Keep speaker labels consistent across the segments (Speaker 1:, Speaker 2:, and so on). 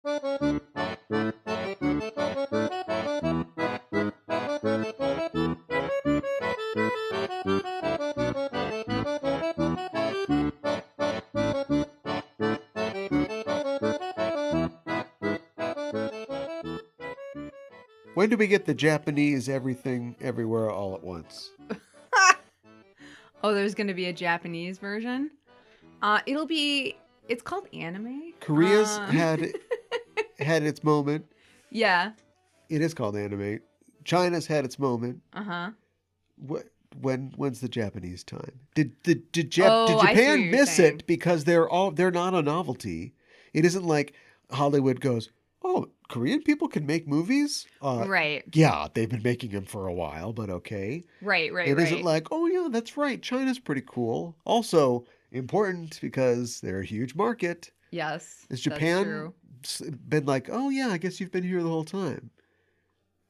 Speaker 1: When do we get the Japanese everything everywhere all at once?
Speaker 2: Oh, there's going to be a Japanese version. It's called anime.
Speaker 1: Korea's had its moment.
Speaker 2: Yeah.
Speaker 1: It is called anime. China's had its moment.
Speaker 2: Uh-huh.
Speaker 1: When's the Japanese time? Did
Speaker 2: I see
Speaker 1: Japan
Speaker 2: what
Speaker 1: miss
Speaker 2: you're saying.
Speaker 1: it because they're not a novelty? It isn't like Hollywood goes, "Oh, Korean people can make movies?"
Speaker 2: Right.
Speaker 1: Yeah, they've been making them for a while, but okay.
Speaker 2: Right.
Speaker 1: It isn't like, "Oh yeah, that's right. China's pretty cool." Also important because they're a huge market.
Speaker 2: Yes.
Speaker 1: Has
Speaker 2: that's
Speaker 1: Japan
Speaker 2: true.
Speaker 1: been like, "Oh yeah, I guess you've been here the whole time"?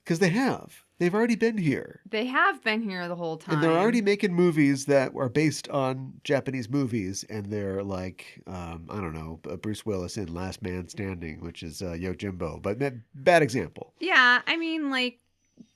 Speaker 1: Because they have. They've already been here.
Speaker 2: They have been here the whole time.
Speaker 1: And they're already making movies that are based on Japanese movies, and they're like, I don't know, Bruce Willis in Last Man Standing, which is Yojimbo, but bad example.
Speaker 2: Yeah, I mean, like,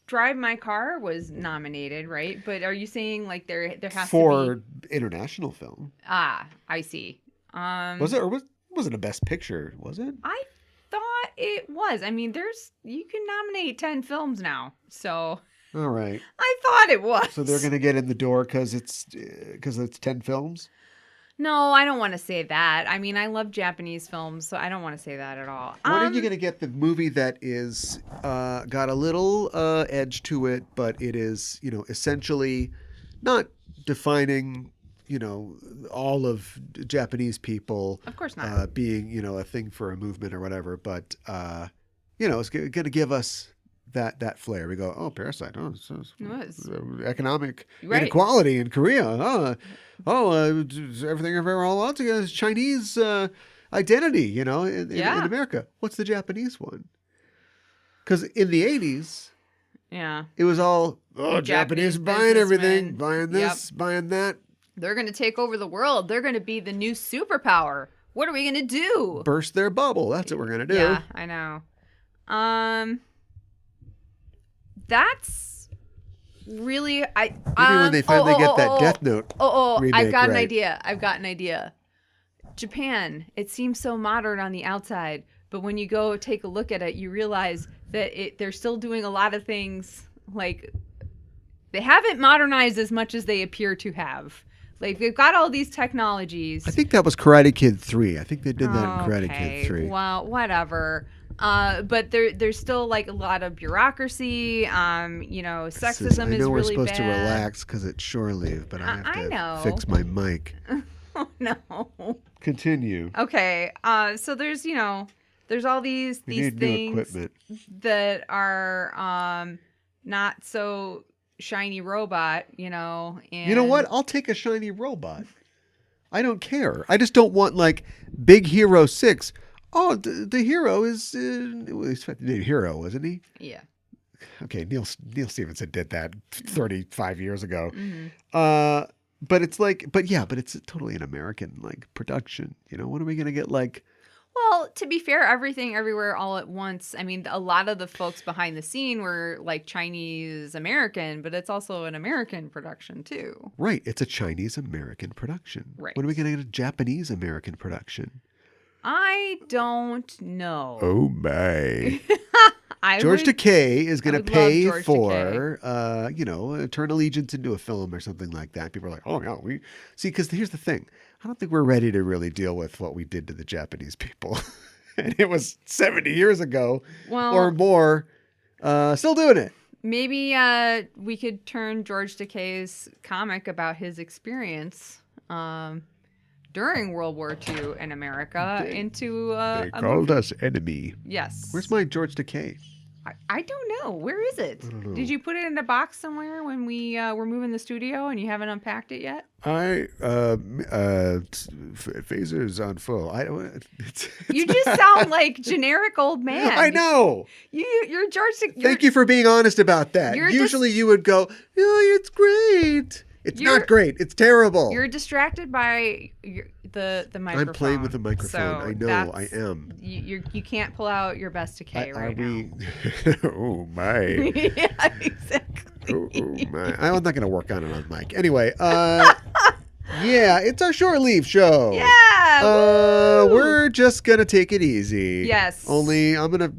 Speaker 2: Drive My Car was nominated, right? But are you saying like there has to be
Speaker 1: For international film.
Speaker 2: Ah, I see.
Speaker 1: Was it, or was it a Best Picture? Was it?
Speaker 2: I thought it was. I mean, you can nominate 10 films now, so
Speaker 1: All right.
Speaker 2: I thought it was.
Speaker 1: So they're going to get in the door because it's 10 films?
Speaker 2: No, I don't want to say that. I mean, I love Japanese films, so I don't want to say that at all.
Speaker 1: When are you going to get the movie that is got a little edge to it, but it is, essentially not defining, all of Japanese people.
Speaker 2: Of course not.
Speaker 1: Being, a thing for a movement or whatever, but it's going to give us that flair. We go, oh, Parasite. Oh, economic inequality in Korea. Everything everywhere all out together is Chinese identity, in America. What's the Japanese one? Because in the 80s, it was all, Japanese buying everything, buying this, buying that.
Speaker 2: They're going to take over the world. They're going to be the new superpower. What are we going to do?
Speaker 1: Burst their bubble. That's what we're going to do.
Speaker 2: Yeah, I know. That's really
Speaker 1: maybe when they finally get that Death Note. Remake,
Speaker 2: I've got an idea. Japan, it seems so modern on the outside, but when you go take a look at it, you realize that they're still doing a lot of things like they haven't modernized as much as they appear to have. Like, they've got all these technologies.
Speaker 1: I think that was Karate Kid 3. I think they did that in Karate Kid 3.
Speaker 2: Well, whatever. But there's still like a lot of bureaucracy. Sexism is really bad. I know we're supposed
Speaker 1: to relax because it's shore leave, but I have to fix my mic.
Speaker 2: Oh no.
Speaker 1: Continue.
Speaker 2: Okay. So there's all these things
Speaker 1: new equipment
Speaker 2: that are not so shiny robot, and
Speaker 1: you know what? I'll take a shiny robot. I don't care. I just don't want like Big Hero 6. Oh, the hero is he's the hero, wasn't he?
Speaker 2: Yeah.
Speaker 1: Okay, Neil Stephenson did that 35 years ago.
Speaker 2: Mm-hmm.
Speaker 1: But it's totally an American like production. What are we gonna get like?
Speaker 2: Well, to be fair, Everything Everywhere All at Once. I mean, a lot of the folks behind the scene were like Chinese American, but it's also an American production too.
Speaker 1: Right, it's a Chinese American production.
Speaker 2: Right.
Speaker 1: When are we gonna get a Japanese American production?
Speaker 2: I don't know.
Speaker 1: Oh my. George Takei is going to pay for, turn allegiance into a film or something like that. People are like, oh, yeah, we see, because here's the thing. I don't think we're ready to really deal with what we did to the Japanese people. And it was 70 years ago or more, still doing it.
Speaker 2: Maybe we could turn George Takei's comic about his experience during World War II in America into
Speaker 1: they called us enemy.
Speaker 2: Yes.
Speaker 1: Where's my George Takei?
Speaker 2: I don't know. Where is it?
Speaker 1: I don't know.
Speaker 2: Did you put it in a box somewhere when we were moving the studio and you haven't unpacked it yet?
Speaker 1: Phasers on full.
Speaker 2: You just sound like generic old man.
Speaker 1: I know.
Speaker 2: You're George.
Speaker 1: Thank you for being honest about that. Usually you would go, oh, it's great. It's not great. It's terrible.
Speaker 2: You're distracted by the microphone.
Speaker 1: I'm playing with the microphone.
Speaker 2: So
Speaker 1: I know. I am.
Speaker 2: You can't pull out your best decay right now.
Speaker 1: Oh my.
Speaker 2: Yeah, exactly.
Speaker 1: Oh my. I'm not going to work on it on mic. Anyway, yeah, it's our short leave show.
Speaker 2: Yeah.
Speaker 1: We're just going to take it easy.
Speaker 2: Yes.
Speaker 1: Only I'm going to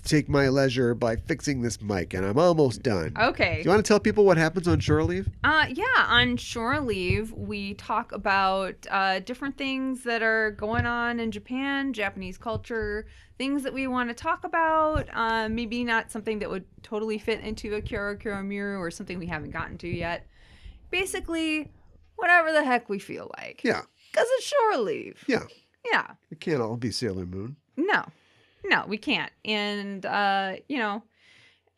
Speaker 1: take my leisure by fixing this mic, and I'm almost done.
Speaker 2: Okay.
Speaker 1: Do you want to tell people what happens on shore leave?
Speaker 2: Yeah, on shore leave, we talk about different things that are going on in Japan, Japanese culture, things that we want to talk about. Maybe not something that would totally fit into a Kyoto Miru or something we haven't gotten to yet. Basically, whatever the heck we feel like.
Speaker 1: Yeah.
Speaker 2: Because it's shore leave.
Speaker 1: Yeah.
Speaker 2: Yeah.
Speaker 1: It can't all be Sailor Moon.
Speaker 2: No, we can't. And,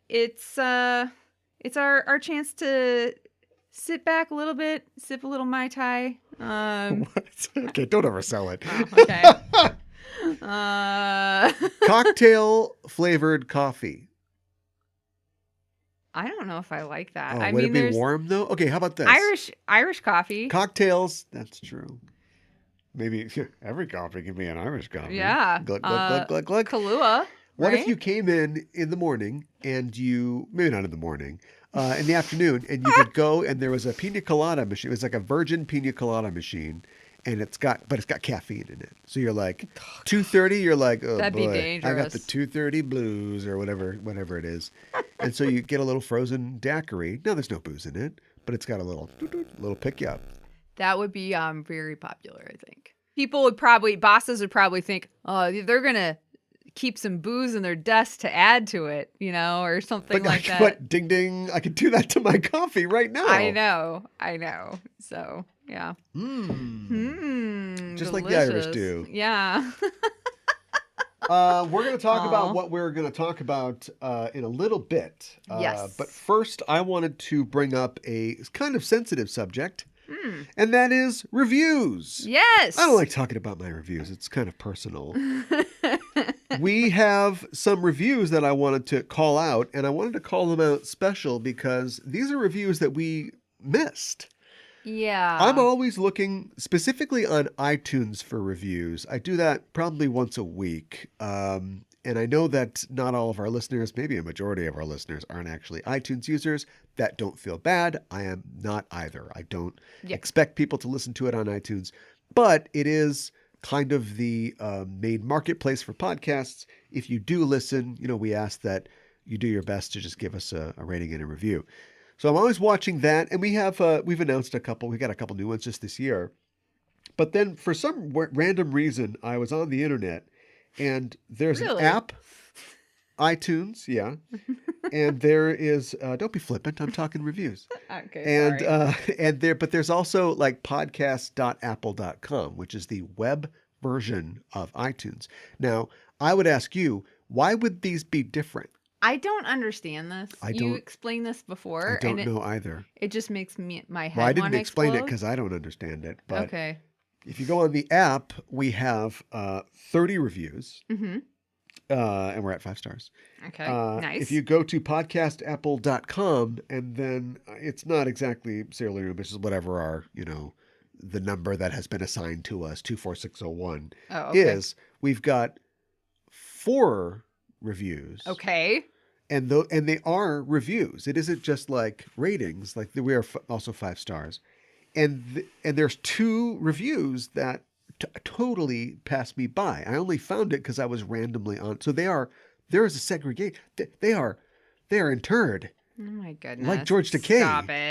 Speaker 2: it's our chance to sit back a little bit, sip a little Mai Tai.
Speaker 1: What? Okay, don't oversell it.
Speaker 2: Oh, okay.
Speaker 1: Cocktail flavored coffee.
Speaker 2: I don't know if I like that.
Speaker 1: Oh, would it be warm though? Okay, how about this?
Speaker 2: Irish coffee.
Speaker 1: Cocktails, that's true. Maybe every coffee can be an Irish coffee.
Speaker 2: Yeah.
Speaker 1: Glug, glug, glug, glug, glug.
Speaker 2: Kahlua.
Speaker 1: What
Speaker 2: right?
Speaker 1: if you came in the morning and maybe not in the morning, in the afternoon, and you could go and there was a pina colada machine. It was like a virgin pina colada machine, and it's got caffeine in it. So you're like 2:30. You're like, oh
Speaker 2: That'd
Speaker 1: boy,
Speaker 2: be dangerous.
Speaker 1: I got the 2:30 blues or whatever it is, and so you get a little frozen daiquiri. No, there's no booze in it, but it's got a little pick you up.
Speaker 2: That would be very popular, I think. Bosses would probably think, oh, they're going to keep some booze in their desk to add to it, or something like that.
Speaker 1: But ding ding, I could do that to my coffee right now.
Speaker 2: I know. So, yeah.
Speaker 1: Just
Speaker 2: delicious.
Speaker 1: like the Irish do.
Speaker 2: Yeah.
Speaker 1: We're going to talk about what we're going to talk about in a little bit.
Speaker 2: Yes.
Speaker 1: But first, I wanted to bring up a kind of sensitive subject. And that is reviews.
Speaker 2: Yes.
Speaker 1: I don't like talking about my reviews. It's kind of personal. We have some reviews that I wanted to call out, and I wanted to call them out special because these are reviews that we missed.
Speaker 2: Yeah.
Speaker 1: I'm always looking specifically on iTunes for reviews. I do that probably once a week. And I know that not all of our listeners, maybe a majority of our listeners, aren't actually iTunes users. That don't feel bad. I am not either. I don't expect people to listen to it on iTunes. But it is kind of the main marketplace for podcasts. If you do listen, we ask that you do your best to just give us a rating and a review. So I'm always watching that. And we've announced a couple. We got a couple new ones just this year. But then for some random reason, I was on the internet. And there's an app, iTunes, yeah. And there is, don't be flippant, I'm talking reviews.
Speaker 2: Okay, sorry.
Speaker 1: But there's also like podcast.apple.com, which is the web version of iTunes. Now, I would ask you, why would these be different?
Speaker 2: I don't understand this. You explained this before.
Speaker 1: I don't know either.
Speaker 2: It just makes my head
Speaker 1: I didn't explain
Speaker 2: explode.
Speaker 1: it because I don't understand it. But
Speaker 2: okay.
Speaker 1: If you go on the app, we have 30 reviews, and we're at 5 stars.
Speaker 2: Okay, nice.
Speaker 1: If you go to podcastapple.com, and then it's not exactly Sailor Moon, which is whatever our, the number that has been assigned to us, 24601, is, we've got 4 reviews.
Speaker 2: Okay.
Speaker 1: And they are reviews. It isn't just like ratings, like we are also 5 stars. And there's 2 reviews that totally passed me by. I only found it because I was randomly on. So there is a segregation. They are interred.
Speaker 2: Oh my goodness!
Speaker 1: Like George Takei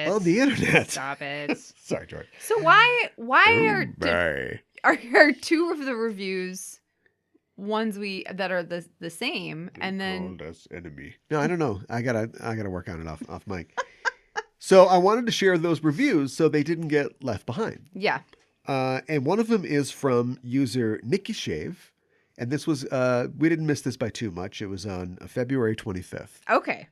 Speaker 1: on the internet.
Speaker 2: Stop it!
Speaker 1: Sorry, George.
Speaker 2: So why are 2 of the reviews ones that are the same, and then
Speaker 1: called us enemy? No, I don't know. I gotta work on it off mic. So I wanted to share those reviews so they didn't get left behind.
Speaker 2: Yeah.
Speaker 1: And one of them is from user Nikki Shave. And this was, we didn't miss this by too much. It was on February 25th.
Speaker 2: Okay.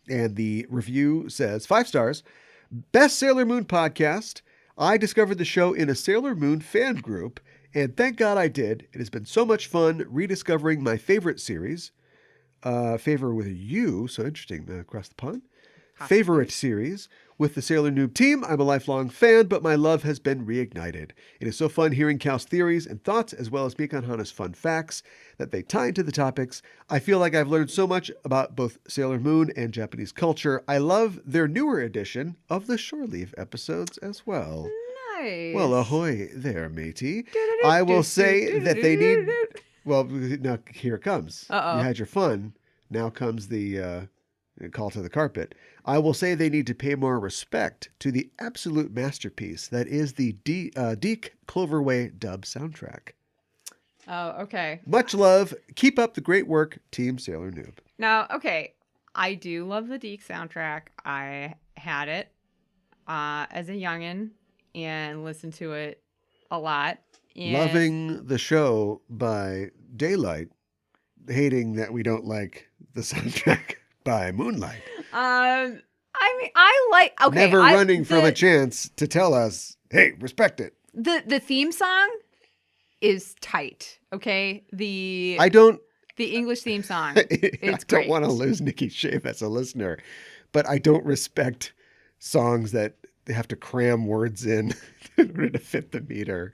Speaker 1: And the review says, 5 stars, best Sailor Moon podcast. I discovered the show in a Sailor Moon fan group, and thank God I did. It has been so much fun rediscovering my favorite series. Favor with a U, so interesting, across the pond. favorite series. With the Sailor Noob team, I'm a lifelong fan, but my love has been reignited. It is so fun hearing Cal's theories and thoughts, as well as Mikan Hana's fun facts that they tie into the topics. I feel like I've learned so much about both Sailor Moon and Japanese culture. I love their newer edition of the Shore Leave episodes as well.
Speaker 2: Nice.
Speaker 1: Well, ahoy there, matey. I will say that they need... Well, now here it comes.
Speaker 2: Uh-oh.
Speaker 1: You had your fun. Now comes the call to the carpet. I will say they need to pay more respect to the absolute masterpiece that is the Deke Cloverway dub soundtrack.
Speaker 2: Oh, okay.
Speaker 1: Much love. Keep up the great work, Team Sailor Noob.
Speaker 2: Now, okay, I do love the Deke soundtrack. I had it as a youngin' and listened to it a lot. And
Speaker 1: Loving the show by daylight, hating that we don't like the soundtrack by moonlight.
Speaker 2: I mean, I like, okay.
Speaker 1: Never running from a chance to tell us, hey, respect it.
Speaker 2: The theme song is tight, okay? The English theme song, it's great.
Speaker 1: I don't want to lose Nikki Shave as a listener, but I don't respect songs that they have to cram words in order to fit the meter.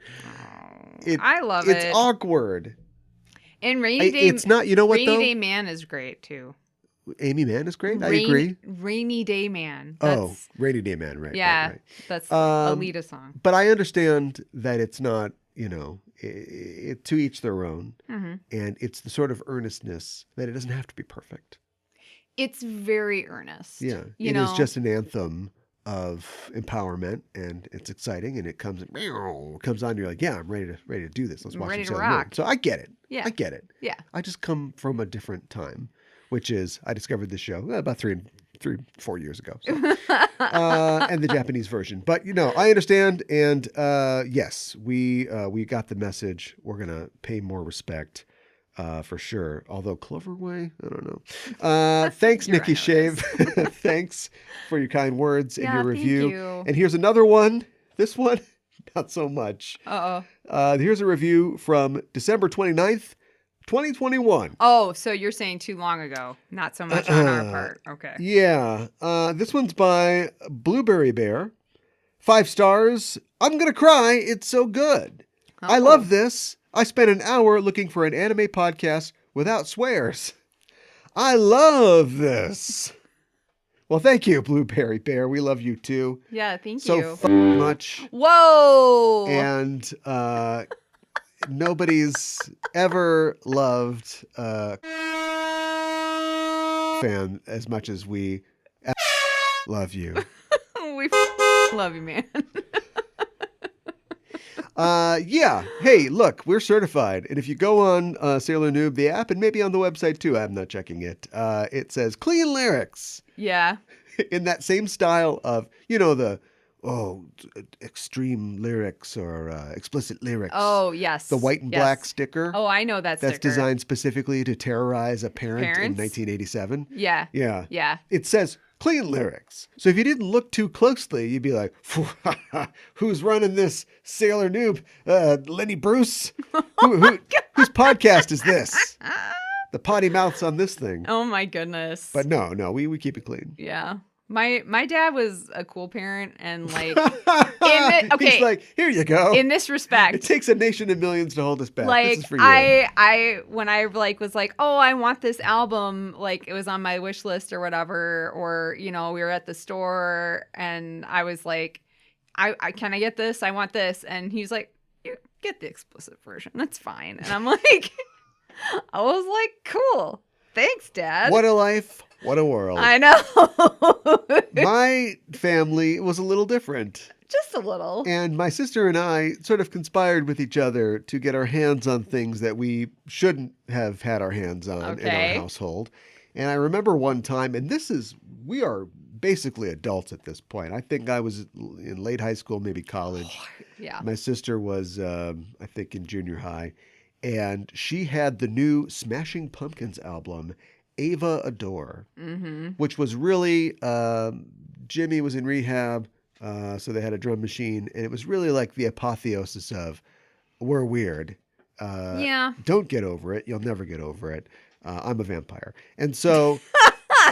Speaker 2: I love it.
Speaker 1: It's awkward.
Speaker 2: And Rainy Day,
Speaker 1: it's not, you know what,
Speaker 2: Rainy
Speaker 1: though?
Speaker 2: Day Man is great, too.
Speaker 1: Amy Man is great. I agree.
Speaker 2: Rainy Day Man.
Speaker 1: Rainy Day Man, right.
Speaker 2: Yeah,
Speaker 1: right.
Speaker 2: That's a Lita song.
Speaker 1: But I understand that it's not, to each their own.
Speaker 2: Mm-hmm.
Speaker 1: And it's the sort of earnestness that it doesn't have to be perfect.
Speaker 2: It's very earnest.
Speaker 1: Yeah. It is just an anthem of empowerment, and it's exciting, and it comes on, you're like, yeah, I'm ready to do this. Let's watch
Speaker 2: ready
Speaker 1: some
Speaker 2: to
Speaker 1: Sailor Moon.
Speaker 2: rock.
Speaker 1: So I get it.
Speaker 2: Yeah.
Speaker 1: I get it.
Speaker 2: Yeah.
Speaker 1: I just come from a different time, which is I discovered this show about 4 years ago. So. And the Japanese version. But I understand, and yes, we got the message. We're gonna pay more respect. For sure. Although Cloverway, I don't know. Thanks, Nikki Shave. Thanks for your kind words and your review.
Speaker 2: Thank you.
Speaker 1: And here's another one. This one, not so much. Here's a review from December 29th, 2021.
Speaker 2: Oh, so you're saying too long ago. Not so much on our part. Okay.
Speaker 1: Yeah. This one's by Blueberry Bear. 5 stars. I'm going to cry. It's so good.
Speaker 2: Oh.
Speaker 1: I love this. I spent an hour looking for an anime podcast without swears. I love this. Well, thank you, Blueberry Bear. We love you too.
Speaker 2: Yeah, thank
Speaker 1: you. So much.
Speaker 2: Whoa.
Speaker 1: And nobody's ever loved fan as much as we love you.
Speaker 2: We love you, man.
Speaker 1: Yeah. Hey, look, we're certified. And if you go on Sailor Noob, the app, and maybe on the website too, I'm not checking it. It says clean lyrics.
Speaker 2: Yeah.
Speaker 1: In that same style of, extreme lyrics or explicit lyrics.
Speaker 2: Oh, yes.
Speaker 1: The white and black sticker.
Speaker 2: Oh, I know that sticker.
Speaker 1: That's designed specifically to terrorize a parent in 1987.
Speaker 2: Yeah.
Speaker 1: Yeah.
Speaker 2: Yeah.
Speaker 1: It says clean lyrics. So if you didn't look too closely, you'd be like, who's running this Sailor Noob? Lenny Bruce? Whose podcast is this? The potty mouths on this thing.
Speaker 2: Oh my goodness.
Speaker 1: But no, we keep it clean.
Speaker 2: Yeah. My dad was a cool parent, and like,
Speaker 1: he's like, here you go.
Speaker 2: In this respect,
Speaker 1: it takes a nation of millions to hold us back.
Speaker 2: Like,
Speaker 1: this is for you.
Speaker 2: I when I was like, oh, I want this album, like it was on my wish list or whatever, or we were at the store and I was like, I can I get this? I want this, and he's like, you get the explicit version. That's fine. And I'm like, I was like, cool. Thanks, Dad.
Speaker 1: What a life. What a world.
Speaker 2: I know.
Speaker 1: My family was a little different.
Speaker 2: Just a little.
Speaker 1: And my sister and I sort of conspired with each other to get our hands on things that we shouldn't have had our hands on in our household. And I remember one time, and we are basically adults at this point. I think I was in late high school, maybe college.
Speaker 2: Yeah.
Speaker 1: My sister was, I think, in junior high. And she had the new Smashing Pumpkins album, Ava Adore, which was really, Jimmy was in rehab, so they had a drum machine, and it was really like the apotheosis of, we're weird.
Speaker 2: Yeah.
Speaker 1: Don't get over it. You'll never get over it. I'm a vampire. And so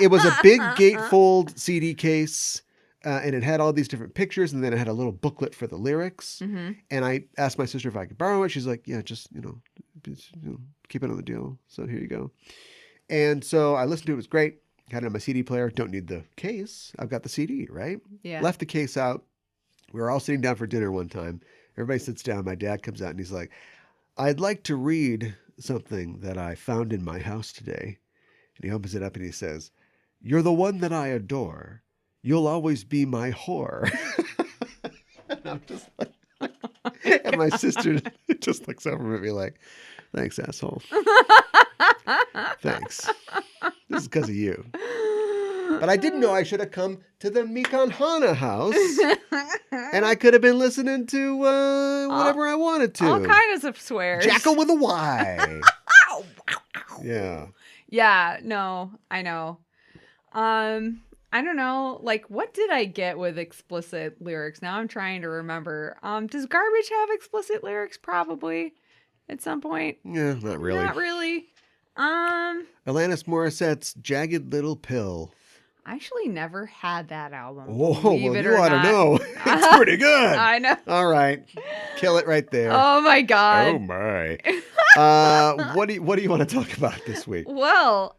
Speaker 1: it was a big gatefold CD case. And it had all these different pictures, and then it had a little booklet for the lyrics.
Speaker 2: Mm-hmm.
Speaker 1: And I asked my sister if I could borrow it. She's like, yeah, just, keep it on the deal. So here you go. And so I listened to it. It was great. Had it on my CD player. Don't need the case. I've got the CD, right?
Speaker 2: Yeah.
Speaker 1: Left the case out. We were all sitting down for dinner one time. Everybody sits down. My dad comes out and he's like, I'd like to read something that I found in my house today. And he opens it up and he says, you're the one that I adore. You'll always be my whore. And I'm just like, and my sister just looks over at me like, thanks, asshole. Thanks. This is because of you. But I didn't know I should have come to the Mikan Hana house. And I could have been listening to whatever I wanted to.
Speaker 2: All kinds of swears.
Speaker 1: Jackal with a Y. Yeah.
Speaker 2: Yeah, no, I know. I don't know, like, what did I get with explicit lyrics? Now I'm trying to remember. Does Garbage have explicit lyrics? Probably at some point.
Speaker 1: Yeah, not really.
Speaker 2: Not really.
Speaker 1: Alanis Morissette's Jagged Little Pill.
Speaker 2: I actually never had that album.
Speaker 1: Oh, well, you ought to know. It's pretty good.
Speaker 2: I know.
Speaker 1: All right. Kill it right there.
Speaker 2: Oh, my God.
Speaker 1: Oh, my. What do you want to talk about this week?
Speaker 2: Well,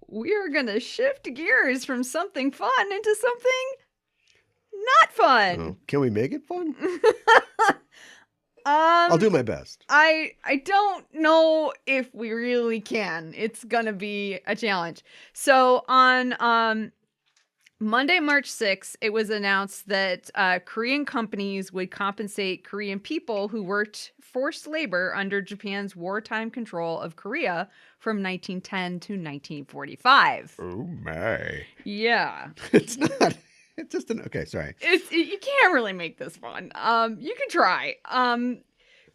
Speaker 2: we are going to shift gears from something fun into something not fun.
Speaker 1: Oh, can we make it fun? I'll do my best.
Speaker 2: I don't know if we really can. It's going to be a challenge. So on Monday, March 6th, it was announced that Korean companies would compensate Korean people who worked forced labor under Japan's wartime control of Korea from 1910 to 1945.
Speaker 1: Oh, my.
Speaker 2: Yeah.
Speaker 1: It's not. It's just okay, sorry.
Speaker 2: You can't really make this fun. You can try.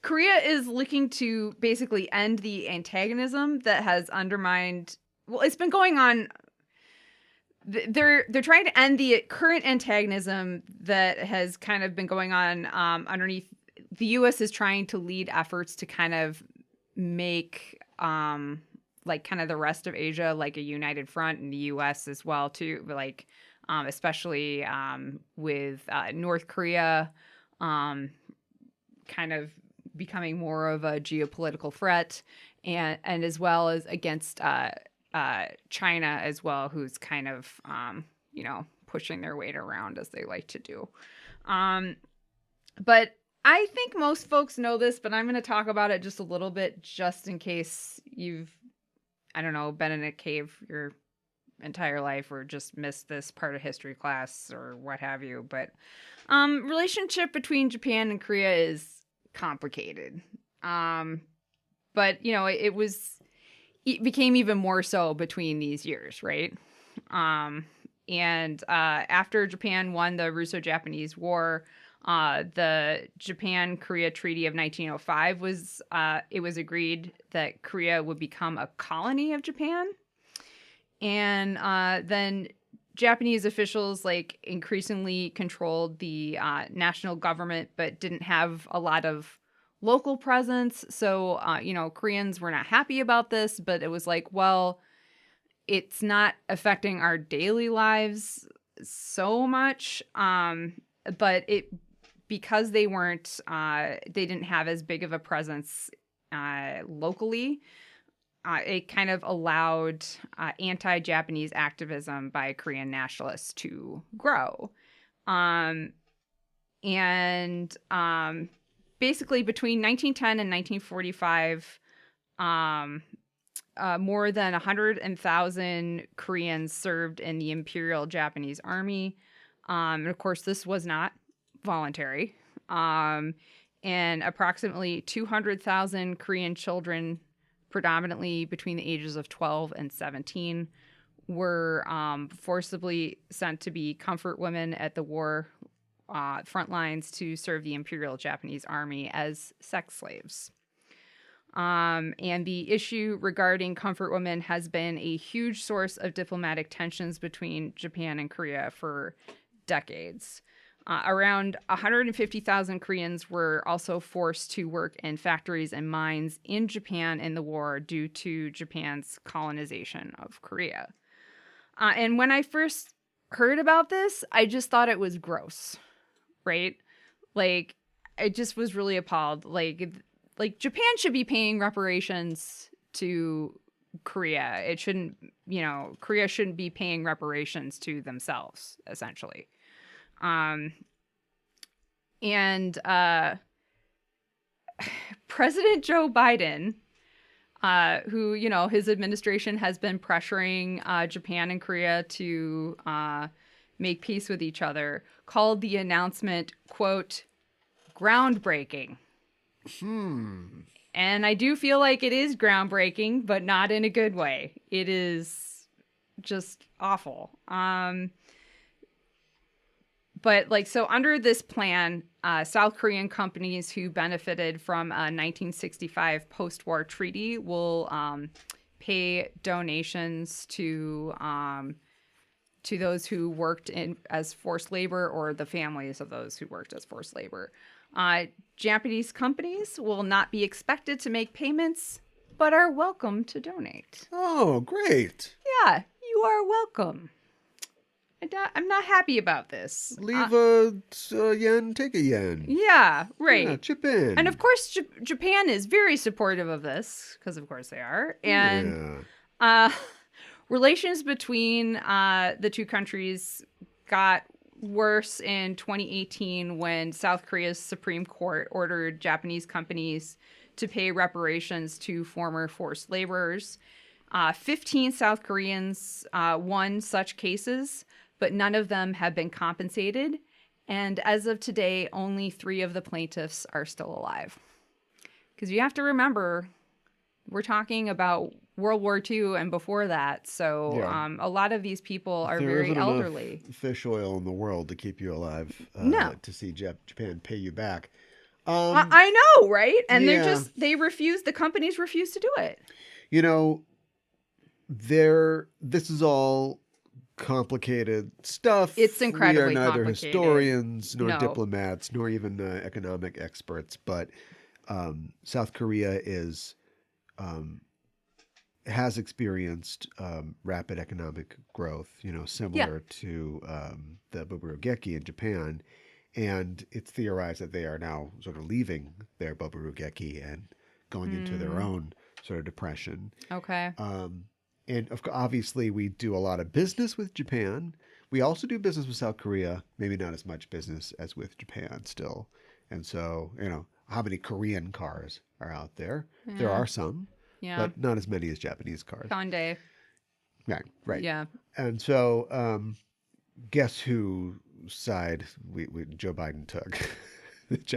Speaker 2: Korea is looking to basically end the antagonism that has undermined. Well, it's been going on. They're trying to end the current antagonism that has kind of been going on underneath. The U.S. is trying to lead efforts to kind of make like kind of the rest of Asia like a united front, and the U.S. as well too, like. Especially with North Korea kind of becoming more of a geopolitical threat, and as well as against China as well, who's kind of, pushing their weight around as they like to do. But I think most folks know this, but I'm going to talk about it just a little bit just in case you've, been in a cave your entire life or just missed this part of history class or what have you. But relationship between Japan and Korea is complicated. But it became even more so between these years, right? And after Japan won the Russo-Japanese War, the Japan-Korea Treaty of 1905 was agreed that Korea would become a colony of Japan. And then Japanese officials increasingly controlled the national government, but didn't have a lot of local presence. So, Koreans were not happy about this, but it was like, well, it's not affecting our daily lives so much. But because they didn't have as big of a presence locally, it kind of allowed anti-Japanese activism by Korean nationalists to grow. Basically between 1910 and 1945, more than 100,000 Koreans served in the Imperial Japanese Army. And of course, this was not voluntary. And approximately 200,000 Korean children, predominantly between the ages of 12 and 17, were forcibly sent to be comfort women at the war front lines to serve the Imperial Japanese Army as sex slaves. And the issue regarding comfort women has been a huge source of diplomatic tensions between Japan and Korea for decades. Around 150,000 Koreans were also forced to work in factories and mines in Japan in the war due to Japan's colonization of Korea. And when I first heard about this, I just thought it was gross, right? Like, I just was really appalled. Like Japan should be paying reparations to Korea. It shouldn't, Korea shouldn't be paying reparations to themselves, essentially. And President Joe Biden, who, his administration has been pressuring Japan and Korea to make peace with each other, called the announcement, quote, groundbreaking. And I do feel like it is groundbreaking, but not in a good way. It is just awful. But so under this plan, South Korean companies who benefited from a 1965 post-war treaty will pay donations to those who worked as forced labor or the families of those who worked as forced labor. Japanese companies will not be expected to make payments, but are welcome to donate.
Speaker 1: Oh, great.
Speaker 2: Yeah, you are welcome. I'm not happy about this.
Speaker 1: Leave a yen, take a yen.
Speaker 2: Yeah, right.
Speaker 1: Yeah, chip in.
Speaker 2: And of course, Japan is very supportive of this, because of course they are. And relations between the two countries got worse in 2018 when South Korea's Supreme Court ordered Japanese companies to pay reparations to former forced laborers. 15 South Koreans won such cases, but none of them have been compensated. And as of today, only 3 of the plaintiffs are still alive. Because you have to remember, we're talking about World War II and before that. So a lot of these people are very elderly.
Speaker 1: Enough fish oil in the world to keep you alive.
Speaker 2: No.
Speaker 1: To see Japan pay you back.
Speaker 2: I know, right? And the companies refuse to do it.
Speaker 1: This is all complicated stuff.
Speaker 2: It's incredibly
Speaker 1: complicated. We are neither
Speaker 2: complicated.
Speaker 1: Historians nor diplomats nor even economic experts, but South Korea has experienced rapid economic growth, similar to the Boburugeki in Japan, and it's theorized that they are now sort of leaving their Boburugeki and going into their own sort of depression.
Speaker 2: Okay.
Speaker 1: And obviously, we do a lot of business with Japan. We also do business with South Korea, maybe not as much business as with Japan still. And so, how many Korean cars are out there? Yeah. There are some, but not as many as Japanese cars.
Speaker 2: Hyundai.
Speaker 1: Right.
Speaker 2: Yeah.
Speaker 1: And so, guess whose side Joe Biden took?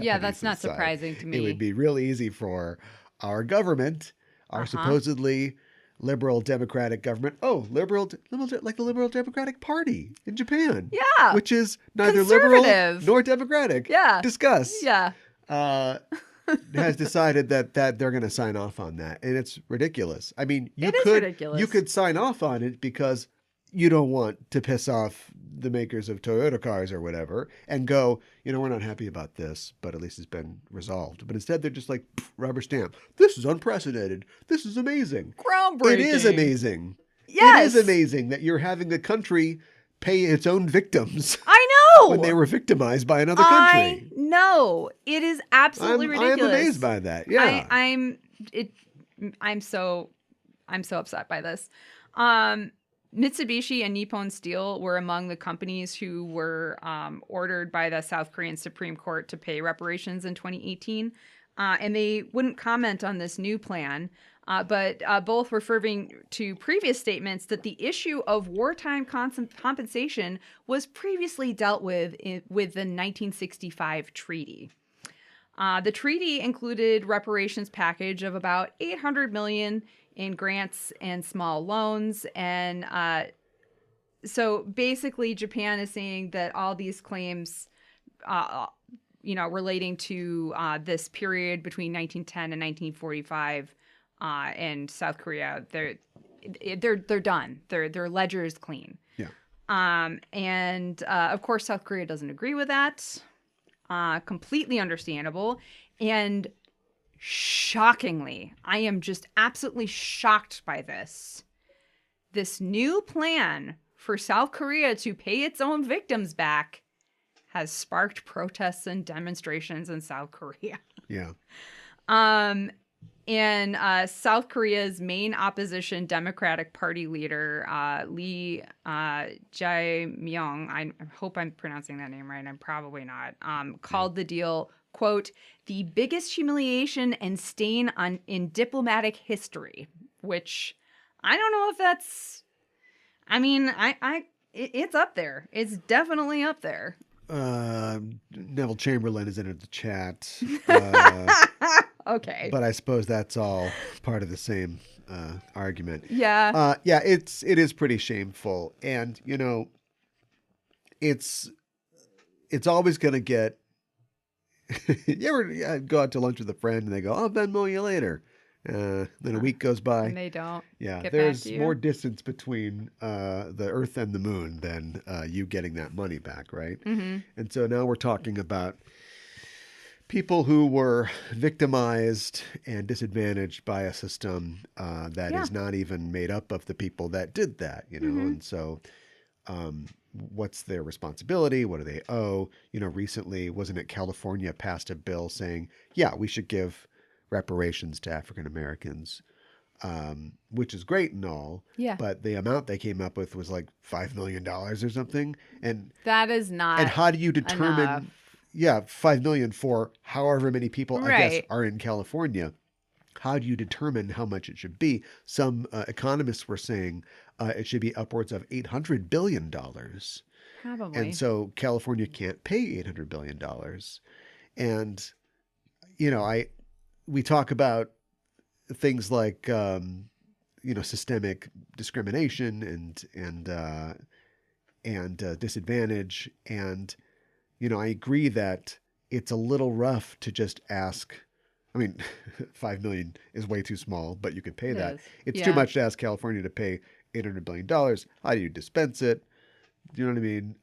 Speaker 2: Yeah, that's not surprising to me.
Speaker 1: It would be real easy for our government, our supposedly liberal democratic government. Oh, liberal, like the Liberal Democratic Party in Japan.
Speaker 2: Yeah.
Speaker 1: Which is neither liberal nor democratic.
Speaker 2: Yeah.
Speaker 1: Discuss.
Speaker 2: Yeah.
Speaker 1: Has decided that they're going to sign off on that. And it's ridiculous. I mean, you could sign off on it because you don't want to piss off the makers of Toyota cars or whatever and go, we're not happy about this, but at least it's been resolved. But instead, they're just like, rubber stamp. This is unprecedented. This is amazing.
Speaker 2: Groundbreaking.
Speaker 1: It is amazing.
Speaker 2: Yes.
Speaker 1: It is amazing that you're having a country pay its own victims.
Speaker 2: I know.
Speaker 1: When they were victimized by another country.
Speaker 2: I know. It is absolutely ridiculous.
Speaker 1: I'm amazed by that. Yeah.
Speaker 2: I'm so upset by this. Mitsubishi and Nippon Steel were among the companies who were ordered by the South Korean Supreme Court to pay reparations in 2018. And they wouldn't comment on this new plan, but both referring to previous statements that the issue of wartime compensation was previously dealt with the 1965 treaty. The treaty included reparations package of about $800 million in grants and small loans. And so basically Japan is saying that all these claims, relating to this period between 1910 and 1945 in South Korea, they're done. Their ledger is clean.
Speaker 1: Yeah.
Speaker 2: And of course, South Korea doesn't agree with that. Completely understandable. And shockingly, I am just absolutely shocked by this. This new plan for South Korea to pay its own victims back has sparked protests and demonstrations in South Korea.
Speaker 1: Yeah.
Speaker 2: And South Korea's main opposition Democratic Party leader, Lee Jae-myung, I hope I'm pronouncing that name right, I'm probably not, called the deal, quote, the biggest humiliation and stain in diplomatic history, which I don't know if that's, I mean, it's up there. It's definitely up there.
Speaker 1: Neville Chamberlain is in the chat.
Speaker 2: Okay.
Speaker 1: But I suppose that's all part of the same argument.
Speaker 2: Yeah.
Speaker 1: Yeah, it is pretty shameful. And, you know, it's always going to get, you ever go out to lunch with a friend and they go, I'll Venmo you later. Then a week goes by.
Speaker 2: And they don't.
Speaker 1: Yeah, there's more distance between the Earth and the Moon than you getting that money back, right?
Speaker 2: Mm-hmm.
Speaker 1: And so now we're talking about people who were victimized and disadvantaged by a system that is not even made up of the people that did that, you know? Mm-hmm. And so what's their responsibility? What do they owe? You know, recently, wasn't it California passed a bill saying, yeah, we should give reparations to African Americans, which is great and all.
Speaker 2: Yeah.
Speaker 1: But the amount they came up with was like $5 million or something. And
Speaker 2: that is not.
Speaker 1: And how do you determine?
Speaker 2: Enough.
Speaker 1: Yeah, $5 million for however many people,
Speaker 2: Right.
Speaker 1: I guess, are in California. How do you determine how much it should be? Some economists were saying it should be upwards of $800 billion.
Speaker 2: Probably.
Speaker 1: And so California can't pay $800 billion. And, you know, we talk about things like, you know, systemic discrimination and disadvantage. And, you know, I agree that it's a little rough to just ask. I mean, 5 million is way too small, but you could pay that. It's too much to ask California to pay $800 billion. How do you dispense it? Do you know what I mean?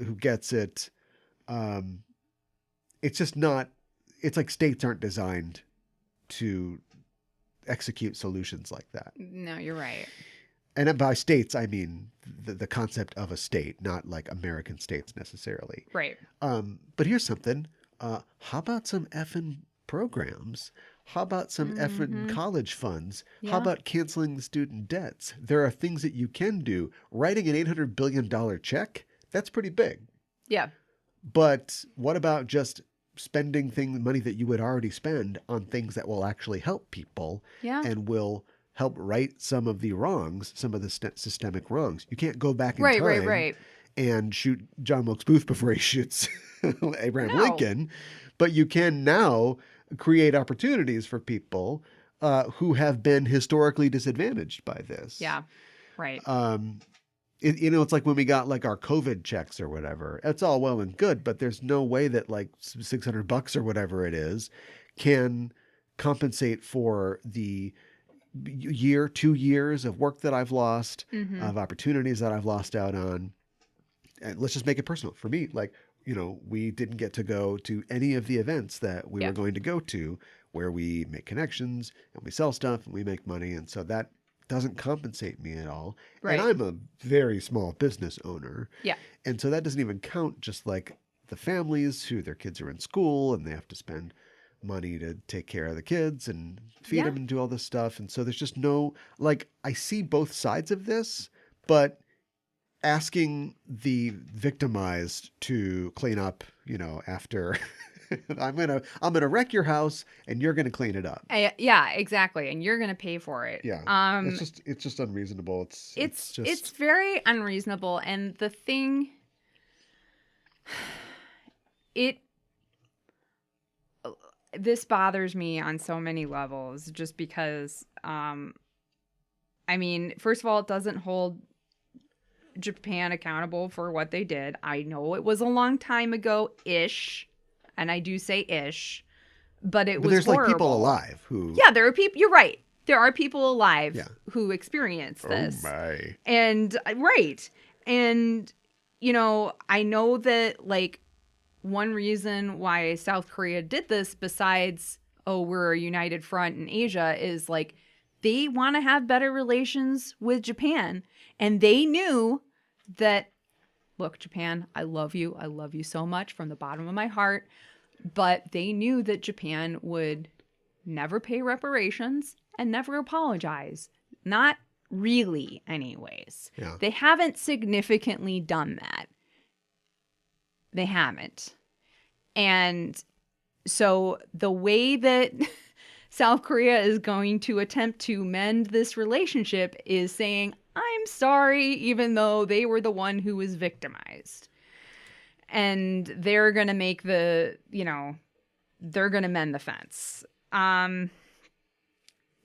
Speaker 1: Who gets it? It's just not, it's like states aren't designed to execute solutions like that.
Speaker 2: No, you're right.
Speaker 1: And by states, I mean the concept of a state, not like American states necessarily.
Speaker 2: Right.
Speaker 1: But here's something. How about some effing programs? How about some effing college funds? Yeah. How about canceling the student debts? There are things that you can do. Writing an $800 billion check, that's pretty big.
Speaker 2: Yeah.
Speaker 1: But what about just spending money that you would already spend on things that will actually help people and will help right some of the wrongs, some of the systemic wrongs? You can't go back in time and shoot John Wilkes Booth before he shoots Abraham Lincoln, but you can now create opportunities for people who have been historically disadvantaged by this.
Speaker 2: Yeah, right.
Speaker 1: You know, it's like when we got like our COVID checks or whatever. It's all well and good, but there's no way that like $600 or whatever it is can compensate for the 2 years of work that I've lost, of opportunities that I've lost out on. And let's just make it personal. For me, like, you know, we didn't get to go to any of the events that we were going to go to where we make connections and we sell stuff and we make money. And so that doesn't compensate me at all. Right. And I'm a very small business owner.
Speaker 2: Yeah.
Speaker 1: And so that doesn't even count just like the families who their kids are in school and they have to spend money to take care of the kids and feed them and do all this stuff. And so there's just no, like, I see both sides of this, but asking the victimized to clean up, you know, after I'm gonna wreck your house and you're gonna clean it up.
Speaker 2: Yeah, exactly, and you're gonna pay for it.
Speaker 1: Yeah, it's just unreasonable.
Speaker 2: It's very unreasonable, and the thing, this bothers me on so many levels, just because, I mean, first of all, it doesn't hold Japan accountable for what they did. I know it was a long time ago-ish, and I do say ish, but was
Speaker 1: there's
Speaker 2: horrible.
Speaker 1: Like people alive who...
Speaker 2: Yeah, there are people, you're right. There are people alive who experience this.
Speaker 1: Oh my.
Speaker 2: And, right. And, you know, I know that, like, one reason why South Korea did this, besides, we're a united front in Asia, is, like, they want to have better relations with Japan. And they knew that, look, Japan, I love you. I love you so much from the bottom of my heart. But they knew that Japan would never pay reparations and never apologize. Not really, anyways.
Speaker 1: Yeah.
Speaker 2: They haven't significantly done that. They haven't. And so the way that South Korea is going to attempt to mend this relationship is saying, I'm sorry, even though they were the one who was victimized. And they're going to make they're going to mend the fence.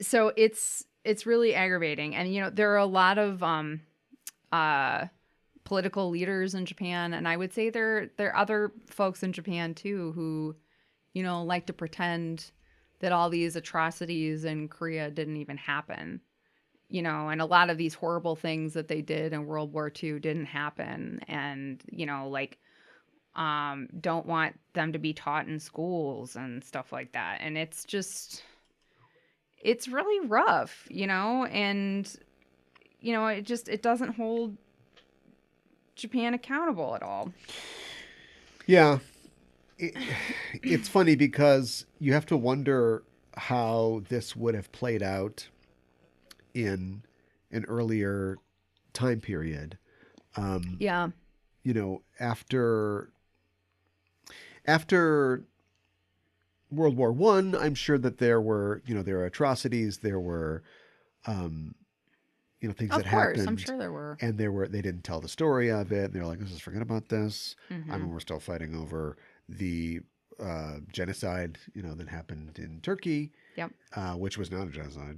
Speaker 2: So it's really aggravating. And, there are a lot of political leaders in Japan. And I would say there are other folks in Japan, too, who, like to pretend that all these atrocities in Korea didn't even happen. And a lot of these horrible things that they did in World War II didn't happen. And, don't want them to be taught in schools and stuff like that. And it's really rough, and, it doesn't hold Japan accountable at all.
Speaker 1: Yeah. It's funny because you have to wonder how this would have played out in an earlier time period.
Speaker 2: Yeah.
Speaker 1: After World War I, I'm sure that there were atrocities, there were, things that happened.
Speaker 2: I'm sure there were.
Speaker 1: And they didn't tell the story of it. They're like, let's just forget about this.
Speaker 2: Mm-hmm.
Speaker 1: I mean, we're still fighting over the genocide, that happened in Turkey.
Speaker 2: Yep.
Speaker 1: Which was not a genocide,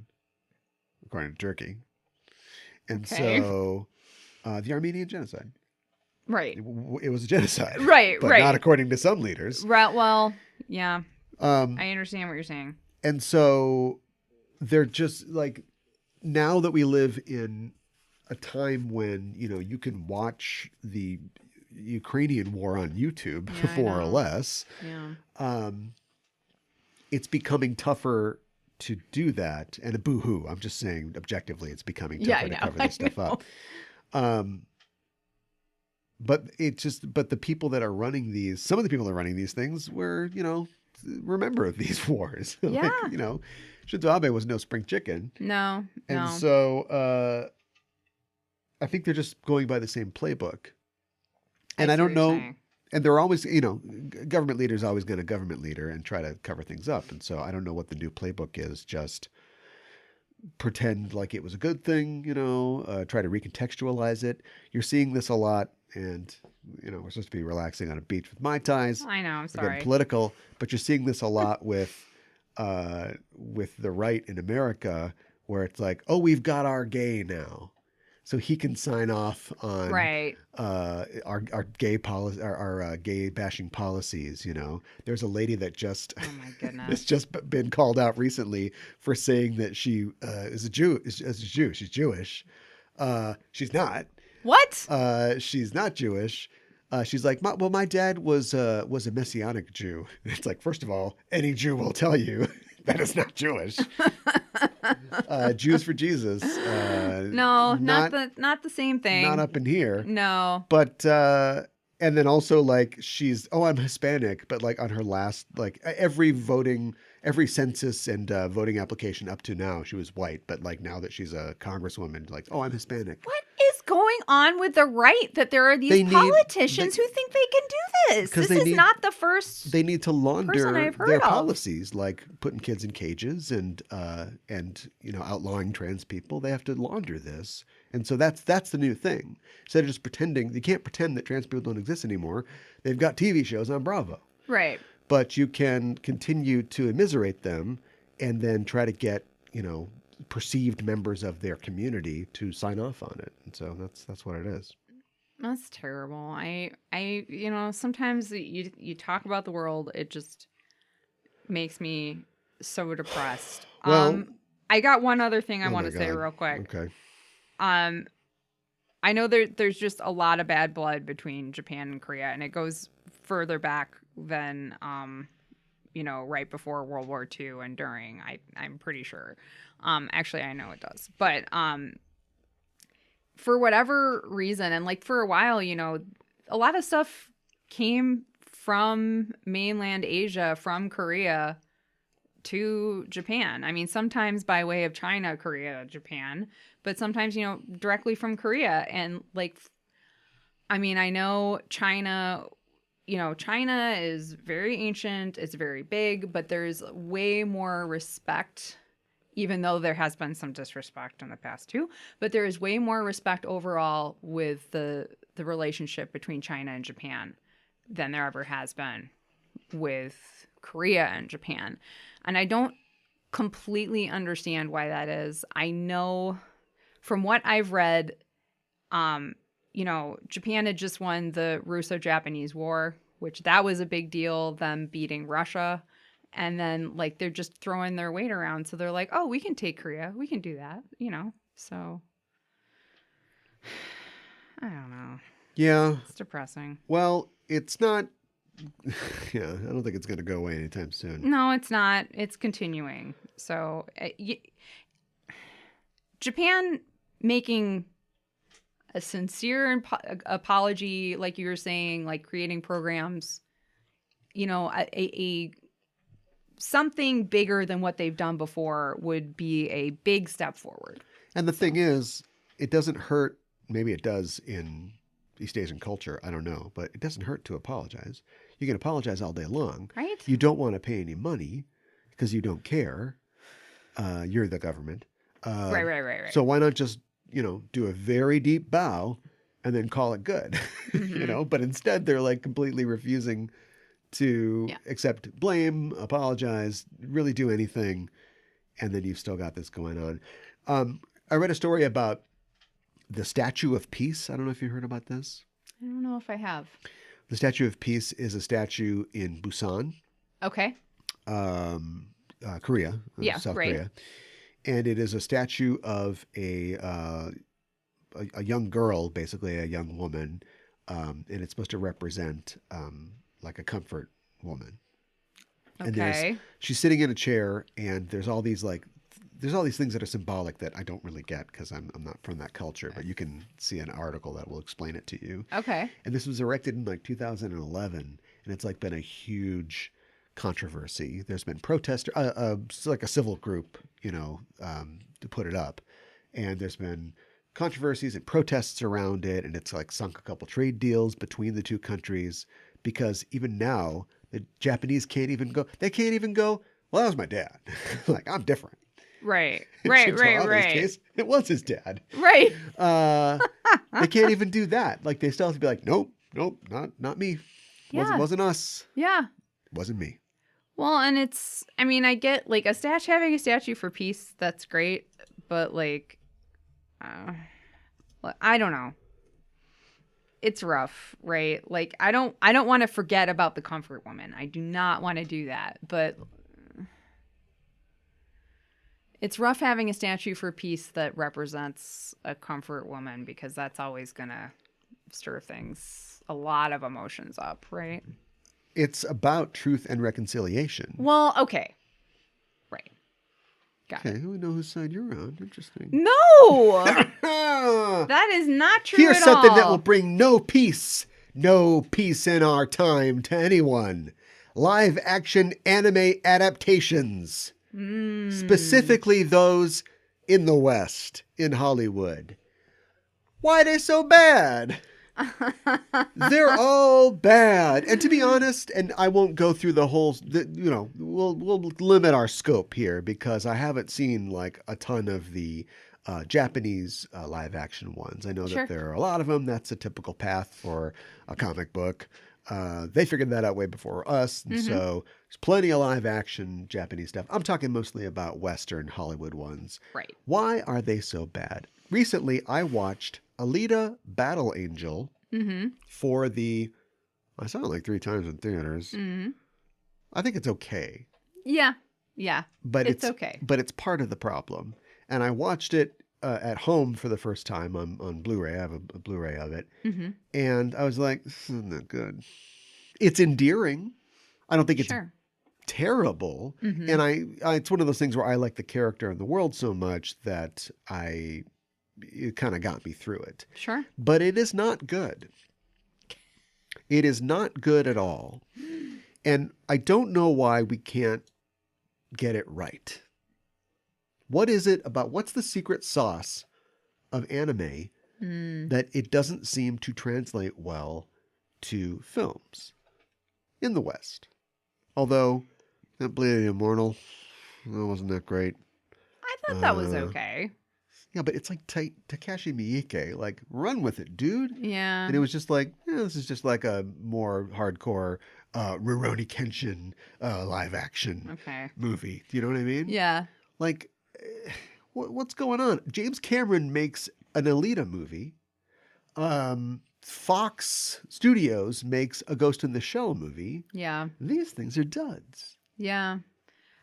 Speaker 1: according to Turkey. And
Speaker 2: okay.
Speaker 1: so the Armenian genocide.
Speaker 2: Right.
Speaker 1: It was a genocide.
Speaker 2: Right,
Speaker 1: but
Speaker 2: right.
Speaker 1: not according to some leaders.
Speaker 2: Right. Well, yeah. I understand what you're saying.
Speaker 1: And so they're just like, now that we live in a time when, you can watch the Ukrainian war on YouTube, more or less.
Speaker 2: Yeah.
Speaker 1: It's becoming tougher to do that. And a boo-hoo. I'm just saying objectively, it's becoming tougher to cover this stuff up. But the people that are running these, some of the people that are running these things were, remember these wars.
Speaker 2: Yeah.
Speaker 1: Shinzo Abe was no spring chicken.
Speaker 2: No.
Speaker 1: And so I think they're just going by the same playbook. And I don't know. And they're always, government leader is always going to government leader and try to cover things up. And so I don't know what the new playbook is. Just pretend like it was a good thing, try to recontextualize it. You're seeing this a lot. And, we're supposed to be relaxing on a beach with Mai Tais.
Speaker 2: I know, I'm
Speaker 1: We're
Speaker 2: sorry.
Speaker 1: getting political. But you're seeing this a lot with the right in America, where it's like, oh, we've got our gay now. So he can sign off on our gay policy, our gay bashing policies. There's a lady that just has just been called out recently for saying that she is a Jew. She's Jewish. She's not.
Speaker 2: What?
Speaker 1: She's not Jewish. She's like, my dad was a Messianic Jew. It's like, first of all, any Jew will tell you that is not Jewish. Jews for Jesus.
Speaker 2: No, not the same thing.
Speaker 1: Not up in here.
Speaker 2: No.
Speaker 1: But and then also like I'm Hispanic, but like on her last every census and voting application up to now she was white, but like now that she's a congresswoman, like, oh, I'm Hispanic.
Speaker 2: What is going on with the right that there are these politicians who think they can do this? This is not the first.
Speaker 1: They need to launder
Speaker 2: their
Speaker 1: policies, like putting kids in cages and outlawing trans people. They have to launder this, and so that's the new thing. Instead of just pretending, you can't pretend that trans people don't exist anymore. They've got TV shows on Bravo,
Speaker 2: right? But
Speaker 1: you can continue to immiserate them, and then try to get perceived members of their community to sign off on it. And so that's what it is.
Speaker 2: That's terrible. I sometimes you talk about the world, it just makes me so depressed.
Speaker 1: Well,
Speaker 2: I got one other thing I want to say real quick.
Speaker 1: Okay.
Speaker 2: I know there's just a lot of bad blood between Japan and Korea, and it goes further back than right before World War II and during. I'm pretty sure. Actually, I know it does. But for whatever reason, and like for a while, you know, a lot of stuff came from mainland Asia, from Korea to Japan. I mean, sometimes by way of China, Korea, Japan, but sometimes, you know, directly from Korea. And like, I mean, I know China, you know, China is very ancient, it's very big, but there's way more respect, even though there has been some disrespect in the past too, but there is way more respect overall with the relationship between China and Japan than there ever has been with Korea and Japan. And I don't completely understand why that is. I know from what I've read, you know, Japan had just won the Russo-Japanese War, which that was a big deal, them beating Russia. And then, like, they're just throwing their weight around. So they're like, oh, we can take Korea. We can do that, you know? So, I don't know.
Speaker 1: Yeah.
Speaker 2: It's depressing.
Speaker 1: Well, it's not... Yeah, I don't think it's going to go away anytime soon.
Speaker 2: No, it's not. It's continuing. So, Japan making a sincere apology, like you were saying, like creating programs, you know, a something bigger than what they've done before would be a big step forward.
Speaker 1: And the thing is, it doesn't hurt. Maybe it does in East Asian culture. I don't know, but it doesn't hurt to apologize. You can apologize all day long.
Speaker 2: Right.
Speaker 1: You don't want to pay any money because you don't care. You're the government.
Speaker 2: Right.
Speaker 1: So why not just, you know, do a very deep bow and then call it good,
Speaker 2: Mm-hmm.
Speaker 1: you know? But instead they're like completely refusing to accept blame, apologize, really do anything. And then you've still got this going on. I read a story about the Statue of Peace. I don't know if you heard about this.
Speaker 2: I don't know if I have.
Speaker 1: The Statue of Peace is a statue in Busan.
Speaker 2: Okay.
Speaker 1: Korea. South
Speaker 2: right.
Speaker 1: Korea. And it is a statue of a young girl, basically a young woman. And it's supposed to represent like a comfort woman.
Speaker 2: Okay.
Speaker 1: And she's sitting in a chair, and there's all these things that are symbolic that I don't really get because I'm not from that culture, but you can see an article that will explain it to you.
Speaker 2: Okay.
Speaker 1: And this was erected in like 2011, and it's like been a huge controversy. There's been protesters, it's like a civil group, you know, to put it up. And there's been controversies and protests around it, and it's like sunk a couple trade deals between the two countries because even now the Japanese can't even go, well, that was my dad. Like, I'm different.
Speaker 2: Right.
Speaker 1: Case, it was his dad.
Speaker 2: Right.
Speaker 1: They can't even do that. Like, they still have to be like, nope, not me.
Speaker 2: Yeah.
Speaker 1: Wasn't us.
Speaker 2: Yeah.
Speaker 1: Wasn't me.
Speaker 2: Well, and I mean, I get like having a statue for peace. That's great. But like, I don't know. It's rough, right? Like, I don't want to forget about the comfort woman. I do not want to do that. But it's rough having a statue for peace that represents a comfort woman because that's always going to stir a lot of emotions up, right?
Speaker 1: It's about truth and reconciliation.
Speaker 2: Well, okay. Right. Got it.
Speaker 1: Okay, we know whose side you're on. Interesting.
Speaker 2: No! That is not true
Speaker 1: Here's
Speaker 2: at
Speaker 1: something
Speaker 2: all.
Speaker 1: that will bring no peace in our time to anyone. Live action anime adaptations. Specifically those in the West, in Hollywood. Why are they so bad? They're all bad. And to be honest, and I won't go through the whole, we'll limit our scope here because I haven't seen like a ton of the Japanese live action ones. I know that there are a lot of them. That's a typical path for a comic book. They figured that out way before us. And so there's plenty of live action Japanese stuff. I'm talking mostly about Western Hollywood ones.
Speaker 2: Right.
Speaker 1: Why are they so bad? Recently, I watched Alita Battle Angel for I saw it like 3 times in theaters. I think it's okay.
Speaker 2: Yeah.
Speaker 1: But
Speaker 2: it's okay.
Speaker 1: But it's part of the problem. And I watched it at home for the first time on Blu-ray. I have a Blu-ray of it. And I was like, this isn't that good. It's endearing. I don't think it's terrible. And it's one of those things where I like the character and the world so much that I it kind of got me through it.
Speaker 2: Sure.
Speaker 1: But it is not good. It is not good at all. And I don't know why we can't get it right. What is it about, what's the secret sauce of anime that it doesn't seem to translate well to films in the West? Although, that Bleed the Immortal, that wasn't that great.
Speaker 2: I thought that was okay.
Speaker 1: Yeah, but it's like Takashi Miike. Like, run with it, dude.
Speaker 2: Yeah.
Speaker 1: And it was just like, this is just like a more hardcore Rurouni Kenshin live action movie. Do you know what I mean?
Speaker 2: Yeah.
Speaker 1: Like, what's going on? James Cameron makes an Alita movie. Fox Studios makes a Ghost in the Shell movie.
Speaker 2: Yeah.
Speaker 1: These things are duds.
Speaker 2: Yeah.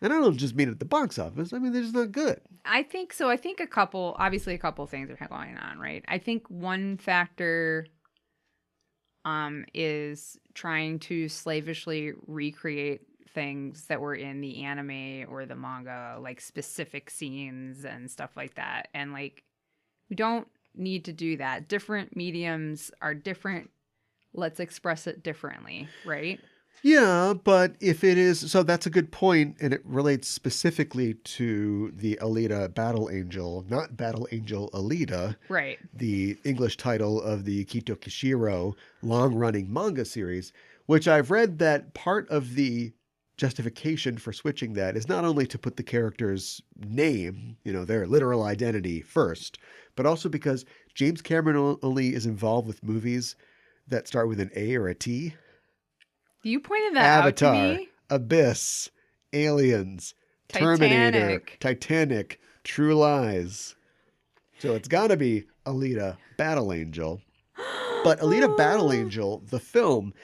Speaker 1: And I don't just mean at the box office. I mean, they're just not good.
Speaker 2: I think so. I think a couple things are going on, right? I think one factor is trying to slavishly recreate things that were in the anime or the manga, like specific scenes and stuff like that. And like, we don't need to do that. Different mediums are different. Let's express it differently, right?
Speaker 1: Yeah, but if it is, so that's a good point, and it relates specifically to the Alita Battle Angel, not Battle Angel Alita,
Speaker 2: right?
Speaker 1: The English title of the Kito Kishiro long-running manga series, which I've read that part of the justification for switching that is not only to put the character's name, their literal identity first, but also because James Cameron only is involved with movies that start with an A or a T.
Speaker 2: You pointed that
Speaker 1: Avatar,
Speaker 2: out to me.
Speaker 1: Abyss, Aliens, Terminator, Titanic, True Lies. So it's got to be Alita Battle Angel. But Alita Battle Angel, the film,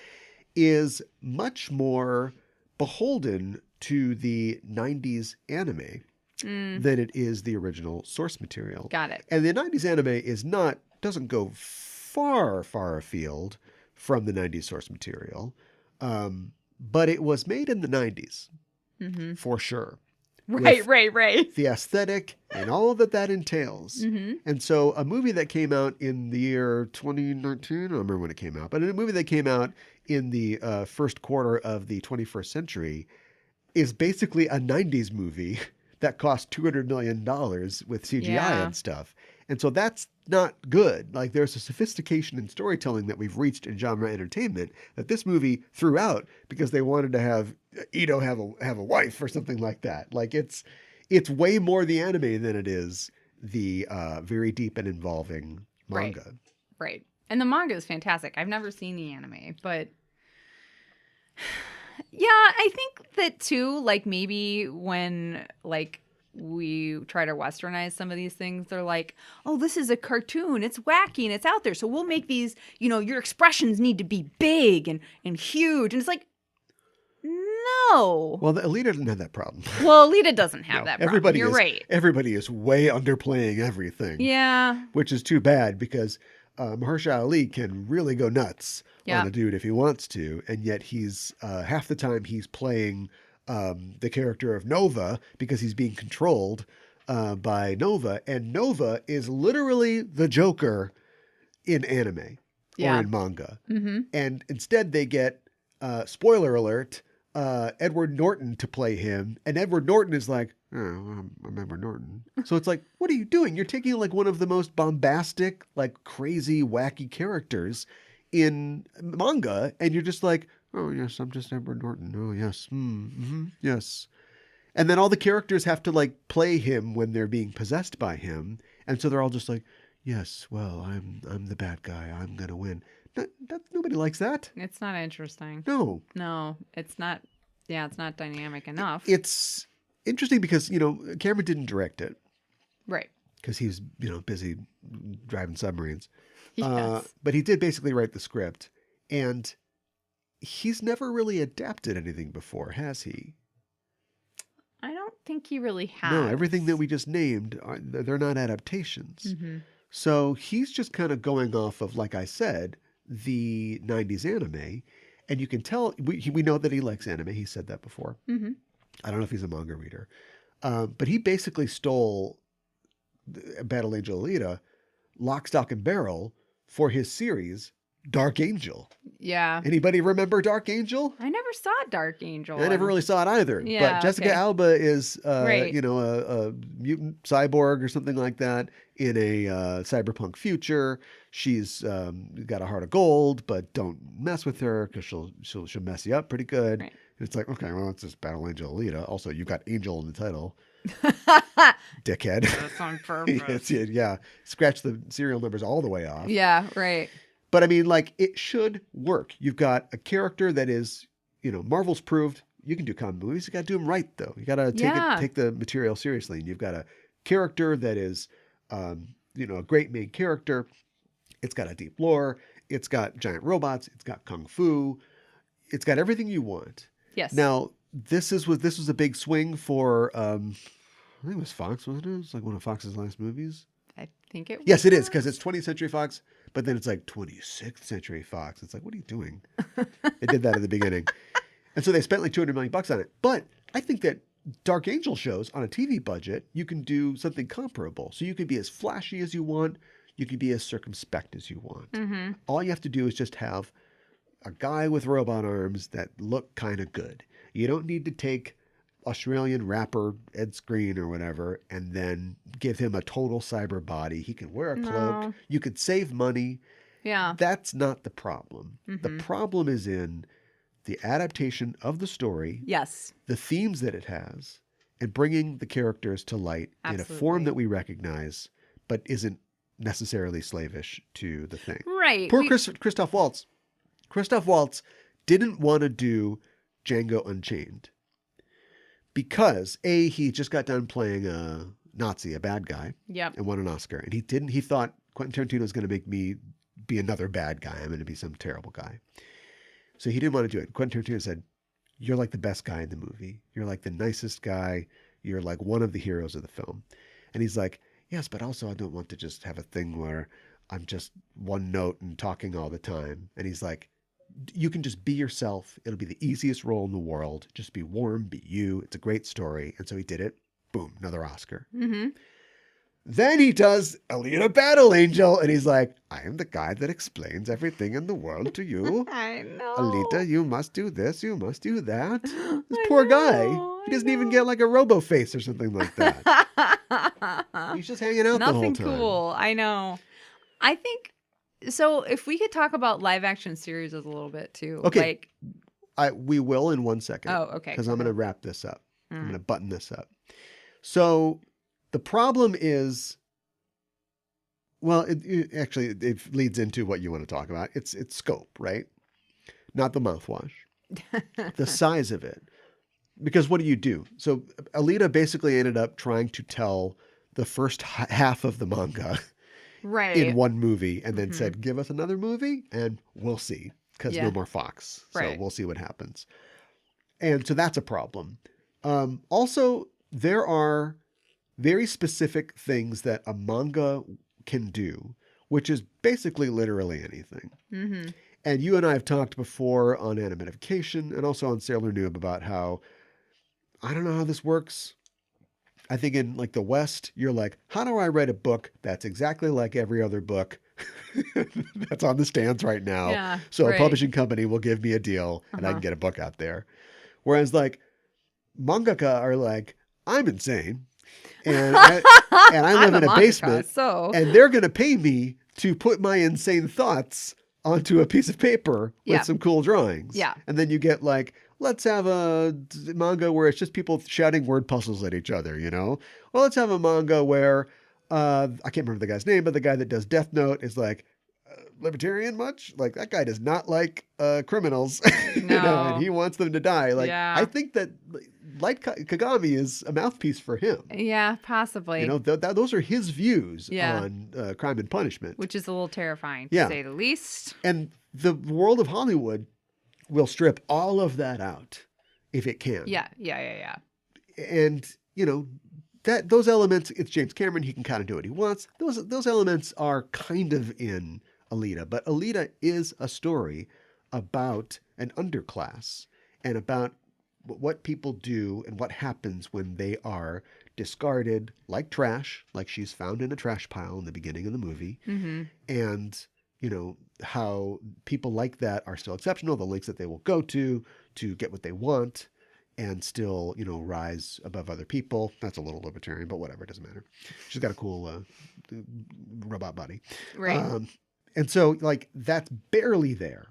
Speaker 1: is much more beholden to the 90s anime than it is the original source material.
Speaker 2: Got it.
Speaker 1: And the 90s anime doesn't go far, far afield from the 90s source material. But it was made in the 90s, for sure.
Speaker 2: Right.
Speaker 1: The aesthetic and all that entails. And so a movie that came out in the year 2019, I don't remember when it came out, but a movie that came out in the first quarter of the 21st century is basically a 90s movie that cost $200 million with CGI and stuff. And so that's not good. Like, there's a sophistication in storytelling that we've reached in genre entertainment that this movie threw out because they wanted to have Ito have a wife or something like that. Like, it's way more the anime than it is the very deep and involving manga.
Speaker 2: Right. And the manga is fantastic. I've never seen the anime, but yeah, I think that too, like, maybe when like we try to westernize some of these things, they're like, oh, this is a cartoon, it's wacky and it's out there, so we'll make these, your expressions need to be big and huge. And it's like, no.
Speaker 1: Well, Alita didn't have that problem.
Speaker 2: Well, Alita doesn't have that problem. You're right.
Speaker 1: Everybody is way underplaying everything.
Speaker 2: Yeah.
Speaker 1: Which is too bad because Mahershala Ali can really go nuts on a dude if he wants to. And yet he's, half the time he's playing the character of Nova because he's being controlled by Nova. And Nova is literally the Joker in anime or in manga. And instead they get, spoiler alert, Edward Norton to play him. And Edward Norton is like, oh, I'm Edward Norton. So it's like, what are you doing? You're taking like one of the most bombastic, like crazy, wacky characters in manga. And you're just like, oh, yes, I'm just Edward Norton. Oh, yes. Yes. And then all the characters have to like play him when they're being possessed by him. And so they're all just like, yes, well, I'm the bad guy. I'm going to win. Nobody likes that.
Speaker 2: It's not interesting.
Speaker 1: No,
Speaker 2: it's not. Yeah, it's not dynamic enough.
Speaker 1: It's interesting because, Cameron didn't direct it.
Speaker 2: Right.
Speaker 1: Because he was, busy driving submarines.
Speaker 2: Yes.
Speaker 1: But he did basically write the script. And he's never really adapted anything before, has he?
Speaker 2: I don't think he really has.
Speaker 1: No, everything that we just named, they're not adaptations. So he's just kind of going off of, like I said, the 90s anime. And you can tell, we know that he likes anime. He said that before. I don't know if he's a manga reader. But he basically stole Battle Angel Alita lock, stock, and barrel for his series, Dark Angel.
Speaker 2: Yeah.
Speaker 1: Anybody remember Dark Angel?
Speaker 2: I never saw Dark Angel.
Speaker 1: I never really saw it either.
Speaker 2: Yeah,
Speaker 1: but Jessica Alba is,
Speaker 2: right.
Speaker 1: a mutant cyborg or something like that in a cyberpunk future. She's got a heart of gold, but don't mess with her because she'll mess you up pretty good.
Speaker 2: Right.
Speaker 1: And it's like, okay, well, it's just Battle Angel Alita. Also, you got Angel in the title. Dickhead.
Speaker 2: That's on purpose.
Speaker 1: Yeah. Scratch the serial numbers all the way off.
Speaker 2: Yeah, right.
Speaker 1: But I mean, like, it should work. You've got a character that is, Marvel's proved you can do comic movies. You got to do them right, though. You got to take the material seriously. And you've got a character that is, a great main character. It's got a deep lore. It's got giant robots. It's got kung fu. It's got everything you want.
Speaker 2: Yes.
Speaker 1: Now, this was a big swing for, I think it was Fox, wasn't it? It was like one of Fox's last movies.
Speaker 2: I think it was.
Speaker 1: Yes, it is, because it's 20th Century Fox, but then it's like 26th Century Fox. It's like, what are you doing? They did that at the beginning. And so they spent like $200 million on it. But I think that Dark Angel shows on a TV budget, you can do something comparable. So you can be as flashy as you want. You can be as circumspect as you want.
Speaker 2: Mm-hmm.
Speaker 1: All you have to do is just have a guy with robot arms that look kind of good. You don't need to take Australian rapper Ed Skrein or whatever and then give him a total cyber body. He can wear a cloak.
Speaker 2: No.
Speaker 1: You could save money.
Speaker 2: Yeah.
Speaker 1: That's not the problem.
Speaker 2: Mm-hmm.
Speaker 1: The problem is in the adaptation of the story.
Speaker 2: Yes.
Speaker 1: The themes that it has, and bringing the characters to light in a form that we recognize, but isn't necessarily slavish to the thing.
Speaker 2: Right.
Speaker 1: Poor Christoph Waltz. Christoph Waltz didn't want to do Django Unchained because he just got done playing a Nazi, a bad guy, and won an Oscar. And he thought Quentin Tarantino was going to make me be another bad guy. I'm going to be some terrible guy. So he didn't want to do it. Quentin Tarantino said, "You're like the best guy in the movie. You're like the nicest guy. You're like one of the heroes of the film." And he's like, "Yes, but also I don't want to just have a thing where I'm just one note and talking all the time." And he's like, "You can just be yourself. It'll be the easiest role in the world. Just be warm, be you. It's a great story." And so he did it. Boom, another Oscar.
Speaker 2: Mm-hmm.
Speaker 1: Then he does Alita Battle Angel, and he's like, "I am the guy that explains everything in the world to you.
Speaker 2: I know.
Speaker 1: Alita, you must do this, you must do that." This poor guy. He doesn't even get like a robo face or something like that. He's just hanging out the whole time.
Speaker 2: Nothing cool. I know. I think so. If we could talk about live action series a little bit too.
Speaker 1: Okay. We will in 1 second.
Speaker 2: Oh, okay.
Speaker 1: Because I'm going to wrap this up. I'm going to button this up. So the problem is, well, it leads into what you want to talk about. It's scope, right? Not the mouthwash. The size of it. Because what do? So Alita basically ended up trying to tell the first half of the manga in one movie and then said, "Give us another movie and we'll see." Because no more Fox. So we'll see what happens. And so that's a problem. Also, there are very specific things that a manga can do, which is basically literally anything.
Speaker 2: Mm-hmm.
Speaker 1: And you and I have talked before on Animatification and also on Sailor Noob about how, I don't know how this works. I think in like the West, you're like, how do I write a book that's exactly like every other book that's on the stands right now?
Speaker 2: Yeah,
Speaker 1: so a publishing company will give me a deal and I can get a book out there. Whereas like mangaka are like, I'm insane. And I live in a basement. And they're going to pay me to put my insane thoughts onto a piece of paper with some cool drawings. Yeah. And then you get like, let's have a manga where it's just people shouting word puzzles at each other, you know? Well, let's have a manga where, I can't remember the guy's name, but the guy that does Death Note is like, libertarian much? Like, that guy does not like criminals, you know, and he wants them to die. Like, I think that Light Kagami is a mouthpiece for him.
Speaker 2: Yeah, possibly.
Speaker 1: You know, those are his views on crime and punishment.
Speaker 2: Which is a little terrifying, to say the least.
Speaker 1: And the world of Hollywood will strip all of that out if it can. Yeah. And, you know, those elements, it's James Cameron, he can kind of do what he wants. Those elements are kind of in Alita, but Alita is a story about an underclass and about what people do and what happens when they are discarded like trash, like she's found in a trash pile in the beginning of the movie.
Speaker 2: Mm-hmm.
Speaker 1: And, you know, how people like that are still exceptional, the lengths that they will go to get what they want and still, you know, rise above other people. That's a little libertarian, but whatever, it doesn't matter. She's got a cool robot body.
Speaker 2: Right.
Speaker 1: And so, like, that's barely there.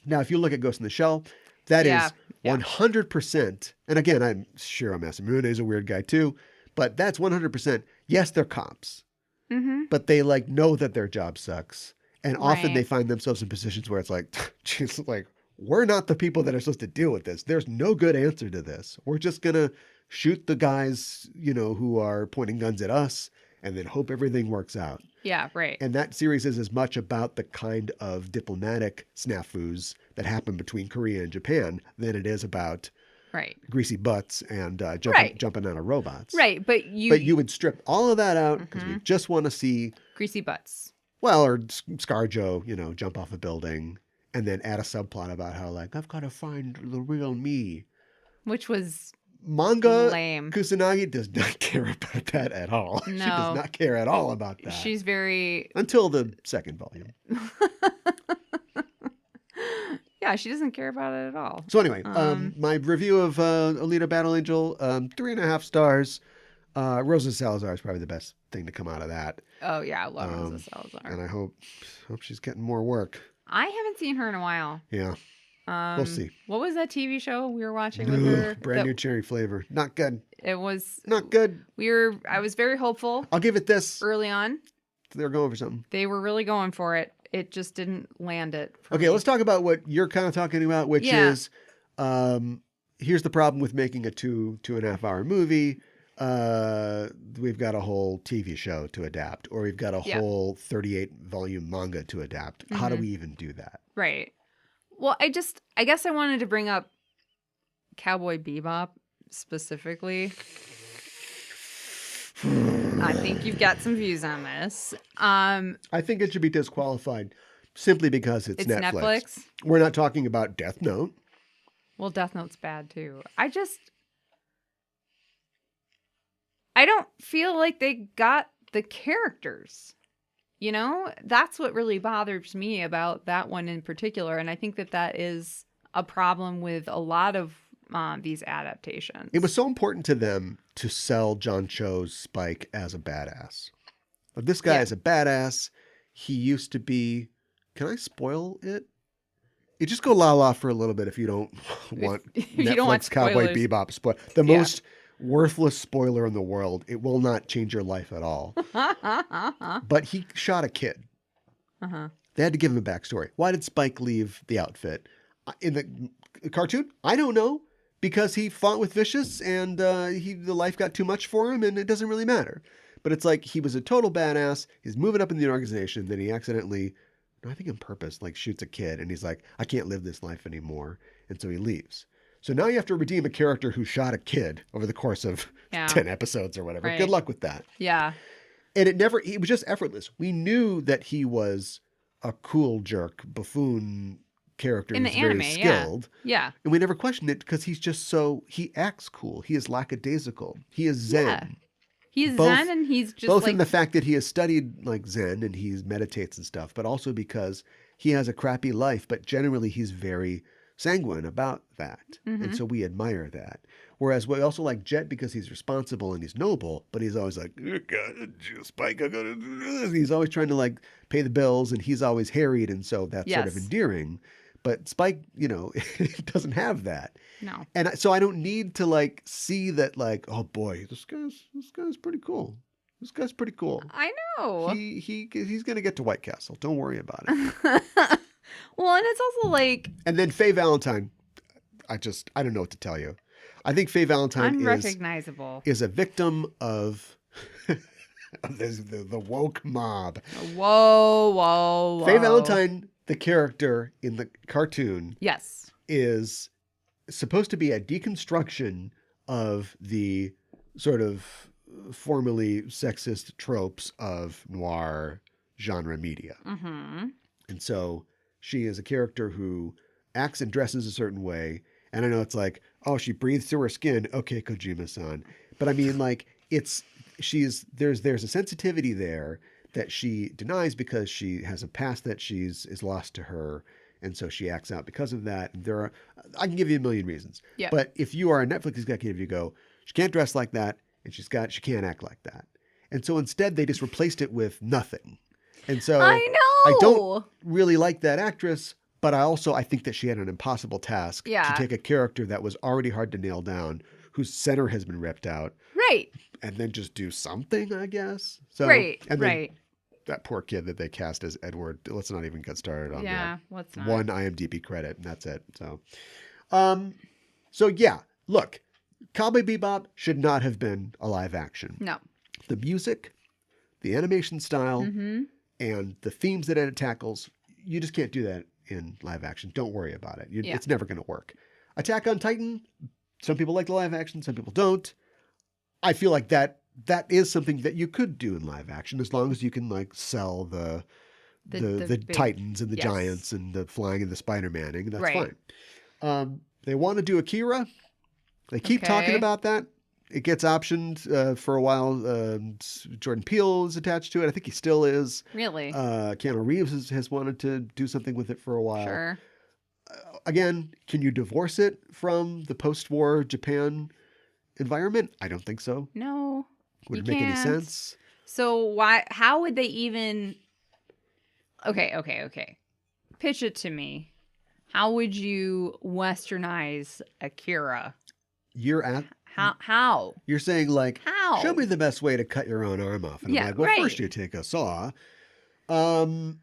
Speaker 1: Now, if you look at Ghost in the Shell, that is 100%. And again, I'm sure I'm Masamune is a weird guy too, but that's 100%. Yes, they're cops, but they like know that their job sucks. And often they find themselves in positions where it's like, geez, like, we're not the people that are supposed to deal with this. There's no good answer to this. We're just going to shoot the guys, you know, who are pointing guns at us and then hope everything works out.
Speaker 2: Yeah, right.
Speaker 1: And that series is as much about the kind of diplomatic snafus that happen between Korea and Japan than it is about greasy butts and jumping out of robots.
Speaker 2: Right, but
Speaker 1: you would strip all of that out because we just want to see
Speaker 2: greasy butts.
Speaker 1: Well, or ScarJo, you know, jump off a building and then add a subplot about how, like, I've got to find the real me.
Speaker 2: Which was
Speaker 1: manga
Speaker 2: lame.
Speaker 1: Kusanagi does not care about that at all. No. She does not care at all about that.
Speaker 2: She's very...
Speaker 1: Until the second volume.
Speaker 2: Yeah, she doesn't care about it at all.
Speaker 1: So anyway, my review of Alita Battle Angel, 3.5 stars. Rosa Salazar is probably the best thing to come out of that.
Speaker 2: Oh, yeah, I love Rosa Salazar.
Speaker 1: And I hope she's getting more work.
Speaker 2: I haven't seen her in a while.
Speaker 1: Yeah. We'll see.
Speaker 2: What was that TV show we were watching with her?
Speaker 1: Brand new cherry flavor. Not good.
Speaker 2: It was
Speaker 1: not good.
Speaker 2: I was very hopeful.
Speaker 1: I'll give it this.
Speaker 2: Early on.
Speaker 1: They were going for something.
Speaker 2: They were really going for it. It just didn't land it.
Speaker 1: Okay, let's talk about what you're kind of talking about, which is here's the problem with making a 2.5 hour movie. We've got a whole TV show to adapt, or we've got a whole 38 volume manga to adapt. How do we even do that?
Speaker 2: Right. Well, I guess I wanted to bring up Cowboy Bebop specifically. I think you've got some views on this.
Speaker 1: I think it should be disqualified simply because it's Netflix. We're not talking about Death Note.
Speaker 2: Well, Death Note's bad too. I don't feel like they got the characters. You know, that's what really bothers me about that one in particular. And I think that is a problem with a lot of these adaptations.
Speaker 1: It was so important to them to sell John Cho's Spike as a badass. But this guy is a badass. He used to be... Can I spoil it? You just go la-la for a little bit if you don't want Netflix Cowboy Bebop spoil. The most... worthless spoiler in the world. It will not change your life at all. But he shot a kid. They had to give him a backstory. Why did Spike leave the outfit? In the cartoon? I don't know. Because he fought with Vicious and the life got too much for him and it doesn't really matter. But it's like he was a total badass. He's moving up in the organization. Then he accidentally, I think on purpose, like shoots a kid. And he's like, I can't live this life anymore. And so he leaves. So now you have to redeem a character who shot a kid over the course of 10 episodes or whatever. Right. Good luck with that.
Speaker 2: Yeah.
Speaker 1: And it was just effortless. We knew that he was a cool jerk, buffoon character
Speaker 2: in
Speaker 1: who's
Speaker 2: the anime,
Speaker 1: very skilled.
Speaker 2: Yeah.
Speaker 1: And we never questioned it because he's just he acts cool. He is lackadaisical. He is zen.
Speaker 2: Yeah. He's zen and he's just
Speaker 1: both in the fact that he has studied like zen and he meditates and stuff, but also because he has a crappy life, but generally he's very sanguine about that. And so we admire that. Whereas we also like Jet because he's responsible and he's noble, but he's always like, Spike, I gotta do this. He's always trying to like pay the bills and he's always harried. And so that's sort of endearing. But Spike, you know, doesn't have that.
Speaker 2: No.
Speaker 1: And so I don't need to like see that like, oh boy, this guy's pretty cool. This guy's pretty cool.
Speaker 2: I know.
Speaker 1: He's going to get to White Castle. Don't worry about it.
Speaker 2: Well, and it's also like...
Speaker 1: And then Faye Valentine, I don't know what to tell you. I think Faye Valentine
Speaker 2: unrecognizable.
Speaker 1: Is a victim of the woke mob.
Speaker 2: Whoa.
Speaker 1: Faye Valentine, the character in the cartoon, is supposed to be a deconstruction of the sort of formerly sexist tropes of noir genre media. And so she is a character who acts and dresses a certain way. And I know it's like, oh, she breathes through her skin. Okay, Kojima-san. But I mean, like, there's a sensitivity there that she denies because she has a past that is lost to her, and so she acts out because of that. And I can give you a million reasons.
Speaker 2: Yeah.
Speaker 1: But if you are a Netflix executive, you go, she can't dress like that, and she can't act like that. And so instead, they just replaced it with nothing. And so
Speaker 2: I know.
Speaker 1: I don't really like that actress, but I think that she had an impossible task to take a character that was already hard to nail down, whose center has been ripped out.
Speaker 2: Right.
Speaker 1: And then just do something, I guess. So,
Speaker 2: right.
Speaker 1: And
Speaker 2: right.
Speaker 1: That poor kid that they cast as Edward. Let's not even get started on that.
Speaker 2: Let's not.
Speaker 1: One IMDb credit, and that's it. So yeah, look, Cowboy Bebop should not have been a live action.
Speaker 2: No.
Speaker 1: The music, the animation style, and the themes that it tackles, you just can't do that in live action. Don't worry about it. It's never going to work. Attack on Titan, some people like the live action, some people don't. I feel like that is something that you could do in live action as long as you can like sell the big, Titans and the giants and the flying and the Spider-Manning. That's fine. They want to do Akira. They keep talking about that. It gets optioned for a while. Jordan Peele is attached to it. I think he still is.
Speaker 2: Really?
Speaker 1: Keanu Reeves has wanted to do something with it for a while.
Speaker 2: Sure.
Speaker 1: Again, can you divorce it from the post-war Japan environment? I don't think so.
Speaker 2: No.
Speaker 1: Would it make any sense?
Speaker 2: So how would they even... Okay. Pitch it to me. How would you westernize Akira? How?
Speaker 1: You're saying like,
Speaker 2: how?
Speaker 1: Show me the best way to cut your own arm off. And I'm like, well, first you take a saw. I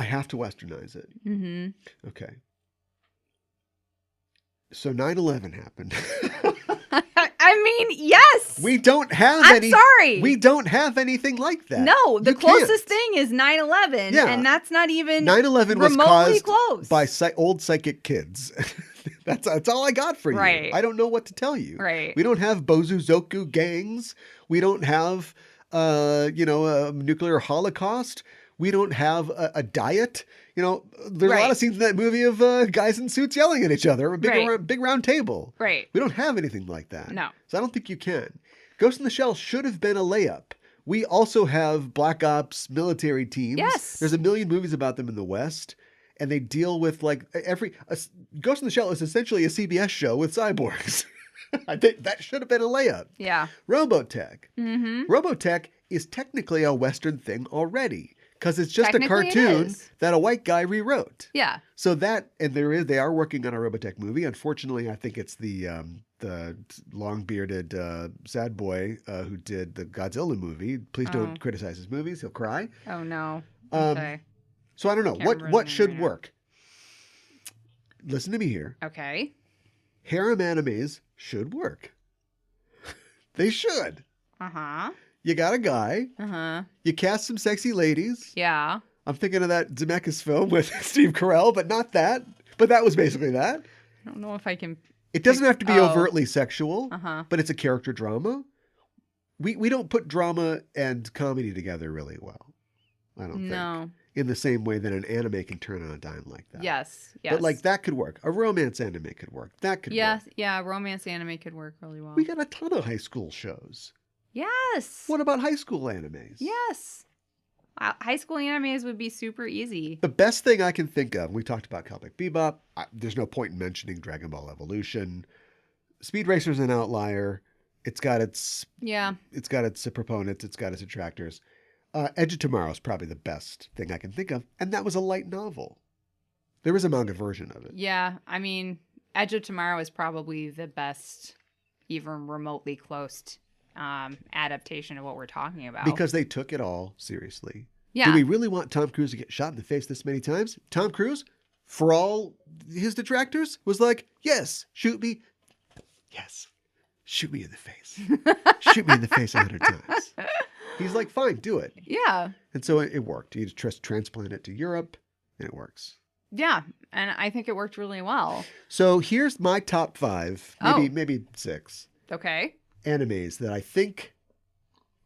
Speaker 1: have to westernize it.
Speaker 2: Mm-hmm.
Speaker 1: Okay. So 9/11 happened.
Speaker 2: I mean, yes.
Speaker 1: We don't have
Speaker 2: I'm sorry.
Speaker 1: We don't have anything like that.
Speaker 2: No, the closest thing is 9/11, and that's not even
Speaker 1: 9/11 was
Speaker 2: remotely
Speaker 1: caused by old psychic kids. That's all I got for you.
Speaker 2: Right.
Speaker 1: I don't know what to tell you.
Speaker 2: Right.
Speaker 1: We don't have Bozuzoku gangs. We don't have a nuclear holocaust. We don't have a diet. There's a lot of scenes in that movie of guys in suits yelling at each other, a big round table.
Speaker 2: Right.
Speaker 1: We don't have anything like that.
Speaker 2: No.
Speaker 1: So I don't think you can. Ghost in the Shell should have been a layup. We also have Black Ops military teams.
Speaker 2: Yes.
Speaker 1: There's a million movies about them in the West. And they deal with Ghost in the Shell is essentially a CBS show with cyborgs. I think that should have been a layup.
Speaker 2: Yeah.
Speaker 1: Robotech.
Speaker 2: Mm-hmm.
Speaker 1: Robotech is technically a Western thing already. Because it's just a cartoon that a white guy rewrote.
Speaker 2: Yeah.
Speaker 1: So they are working on a Robotech movie. Unfortunately, I think it's the long-bearded sad boy who did the Godzilla movie. Please don't criticize his movies. He'll cry.
Speaker 2: Oh, no. Okay.
Speaker 1: So I don't know. What should work? Listen to me here.
Speaker 2: Okay.
Speaker 1: Harem animes should work. They should.
Speaker 2: Uh-huh.
Speaker 1: You got a guy.
Speaker 2: Uh-huh.
Speaker 1: You cast some sexy ladies.
Speaker 2: Yeah.
Speaker 1: I'm thinking of that Zemeckis film with Steve Carell, but not that. But that was basically that.
Speaker 2: I don't know if I can...
Speaker 1: It doesn't have to be overtly sexual,
Speaker 2: uh-huh.
Speaker 1: but it's a character drama. We don't put drama and comedy together really well. I don't think. In the same way that an anime can turn on a dime like that.
Speaker 2: Yes.
Speaker 1: But like that could work. A romance anime could work. That could work.
Speaker 2: Yeah, romance anime could work really well.
Speaker 1: We got a ton of high school shows.
Speaker 2: Yes.
Speaker 1: What about high school animes?
Speaker 2: Yes. High school animes would be super easy.
Speaker 1: The best thing I can think of, we talked about Cowboy Bebop. There's no point in mentioning Dragon Ball Evolution. Speed Racer's an outlier. It's got its proponents. It's got its detractors. Edge of Tomorrow is probably the best thing I can think of. And that was a light novel. There was a manga version of it.
Speaker 2: Yeah. I mean, Edge of Tomorrow is probably the best, even remotely close adaptation of what we're talking about.
Speaker 1: Because they took it all seriously.
Speaker 2: Yeah.
Speaker 1: Do we really want Tom Cruise to get shot in the face this many times? Tom Cruise, for all his detractors, was like, yes, shoot me. Yes, shoot me in the face. Shoot me in the face 100 times. He's like, fine, do it.
Speaker 2: Yeah.
Speaker 1: And so it worked. He just transplanted it to Europe, and it works.
Speaker 2: Yeah, and I think it worked really well.
Speaker 1: So here's my top 5, maybe 6.
Speaker 2: Okay.
Speaker 1: Animes that I think,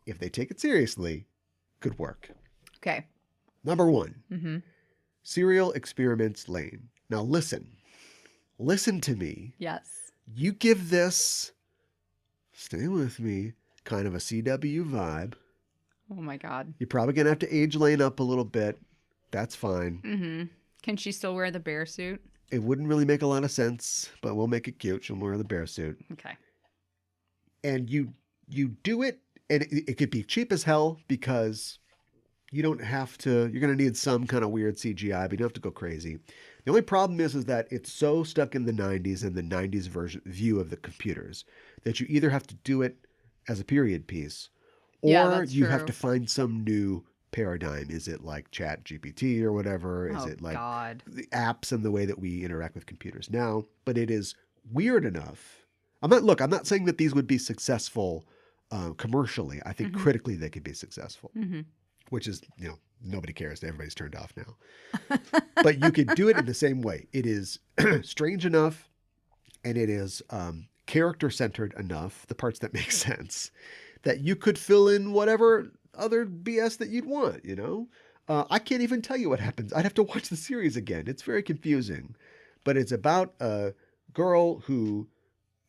Speaker 1: if they take it seriously, could work.
Speaker 2: Okay.
Speaker 1: Number 1.
Speaker 2: Mm-hmm.
Speaker 1: Serial Experiments Lane. Now listen to me.
Speaker 2: Yes.
Speaker 1: You give this Stay with me. Kind of a CW vibe.
Speaker 2: Oh my God.
Speaker 1: You're probably going to have to age Lane up a little bit. That's fine.
Speaker 2: Mm-hmm. Can she still wear the bear suit?
Speaker 1: It wouldn't really make a lot of sense, but we'll make it cute. She'll wear the bear suit.
Speaker 2: Okay.
Speaker 1: And you do it, and it could be cheap as hell because you don't have to, you're going to need some kind of weird CGI, but you don't have to go crazy. The only problem is that it's so stuck in the 90s and the 90s view of the computers that you either have to do it as a period piece or you have to find some new paradigm. Is it like Chat GPT or whatever? Is it like the apps and the way that we interact with computers now? But it is weird enough. I'm not saying that these would be successful commercially. I think critically they could be successful, which is, nobody cares. Everybody's turned off now. But you could do it in the same way. It is strange enough, and it is character-centered enough, the parts that make sense, that you could fill in whatever other BS that you'd want, I can't even tell you what happens. I'd have to watch the series again. It's very confusing. But it's about a girl who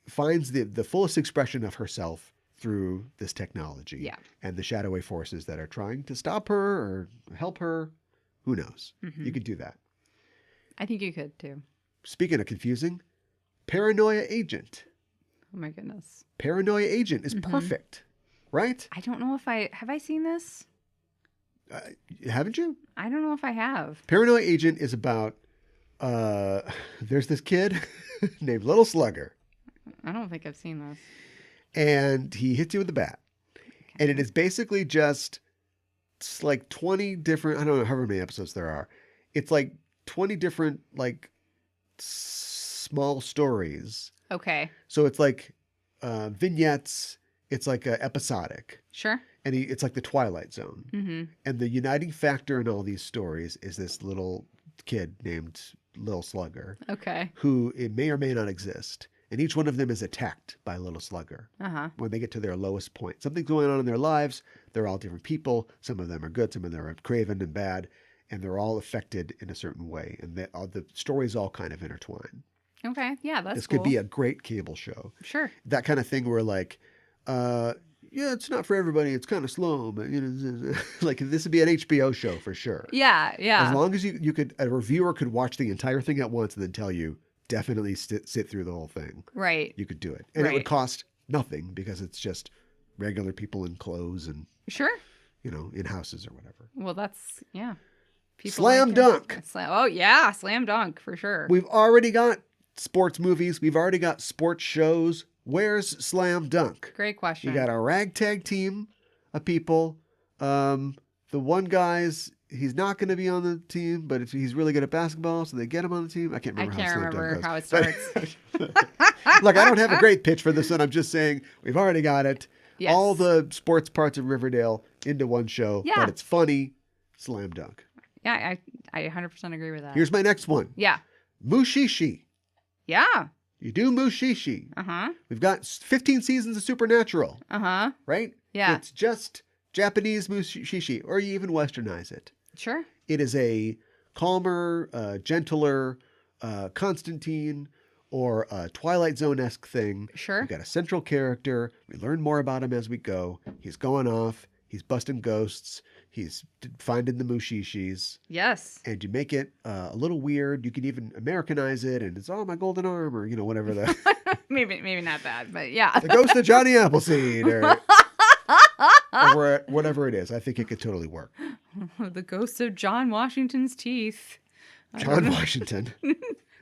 Speaker 1: finds the fullest expression of herself through this technology.
Speaker 2: Yeah.
Speaker 1: And the shadowy forces that are trying to stop her or help her. Who knows? You could do that.
Speaker 2: I think you could too.
Speaker 1: Speaking of confusing, Paranoia Agent.
Speaker 2: Oh my goodness.
Speaker 1: Paranoia Agent is perfect, right?
Speaker 2: I don't know if have I seen this?
Speaker 1: Haven't you?
Speaker 2: I don't know if I have.
Speaker 1: Paranoia Agent is about, there's this kid named Little Slugger.
Speaker 2: I don't think I've seen this.
Speaker 1: And he hits you with a bat. Okay. And it is basically just, it's like 20 different, I don't know however many episodes there are. It's like 20 different, like, small stories.
Speaker 2: Okay.
Speaker 1: So it's like vignettes. It's like episodic.
Speaker 2: Sure.
Speaker 1: And it's like the Twilight Zone. Mm-hmm. And the uniting factor in all these stories is this little kid named Little Slugger.
Speaker 2: Okay.
Speaker 1: Who it may or may not exist. And each one of them is attacked by Little Slugger. When they get to their lowest point. Something's going on in their lives. They're all different people. Some of them are good. Some of them are craven and bad. And they're all affected in a certain way. And the stories all kind of intertwine.
Speaker 2: Okay. Yeah, that's
Speaker 1: This could be a great cable show.
Speaker 2: Sure.
Speaker 1: That kind of thing where like, yeah, it's not for everybody. It's kind of slow, but like this would be an HBO show for sure.
Speaker 2: Yeah, yeah.
Speaker 1: As long as a reviewer could watch the entire thing at once and then tell you, definitely sit through the whole thing.
Speaker 2: Right.
Speaker 1: You could do it. And it would cost nothing because it's just regular people in clothes and
Speaker 2: sure.
Speaker 1: In houses or whatever.
Speaker 2: Well, that's people
Speaker 1: Slam dunk.
Speaker 2: Oh yeah, slam dunk for sure.
Speaker 1: We've already got sports movies. We've already got sports shows. Where's Slam Dunk?
Speaker 2: Great question.
Speaker 1: You got a ragtag team of people. The one guy's, he's not going to be on the team, but he's really good at basketball, so they get him on the team. I can't remember
Speaker 2: how it starts.
Speaker 1: Look, I don't have a great pitch for this one. I'm just saying we've already got it.
Speaker 2: Yes.
Speaker 1: All the sports parts of Riverdale into one show, but it's funny. Slam Dunk.
Speaker 2: Yeah, I 100% agree with that.
Speaker 1: Here's my next one.
Speaker 2: Yeah.
Speaker 1: Mushishi.
Speaker 2: Yeah.
Speaker 1: You do Mushishi.
Speaker 2: Uh-huh.
Speaker 1: We've got 15 seasons of Supernatural.
Speaker 2: Uh-huh.
Speaker 1: Right?
Speaker 2: Yeah.
Speaker 1: It's just Japanese Mushishi, or you even westernize it.
Speaker 2: Sure.
Speaker 1: It is a calmer, gentler Constantine or a Twilight Zone-esque thing.
Speaker 2: Sure.
Speaker 1: We've got a central character. We learn more about him as we go. He's going off. He's busting ghosts. He's finding the Mushishis.
Speaker 2: Yes.
Speaker 1: And you make it a little weird. You can even Americanize it, and it's, my golden arm, or, whatever the...
Speaker 2: maybe not that, but yeah.
Speaker 1: The ghost of Johnny Appleseed, or whatever it is. I think it could totally work.
Speaker 2: The ghost of John Washington's teeth.
Speaker 1: John Washington.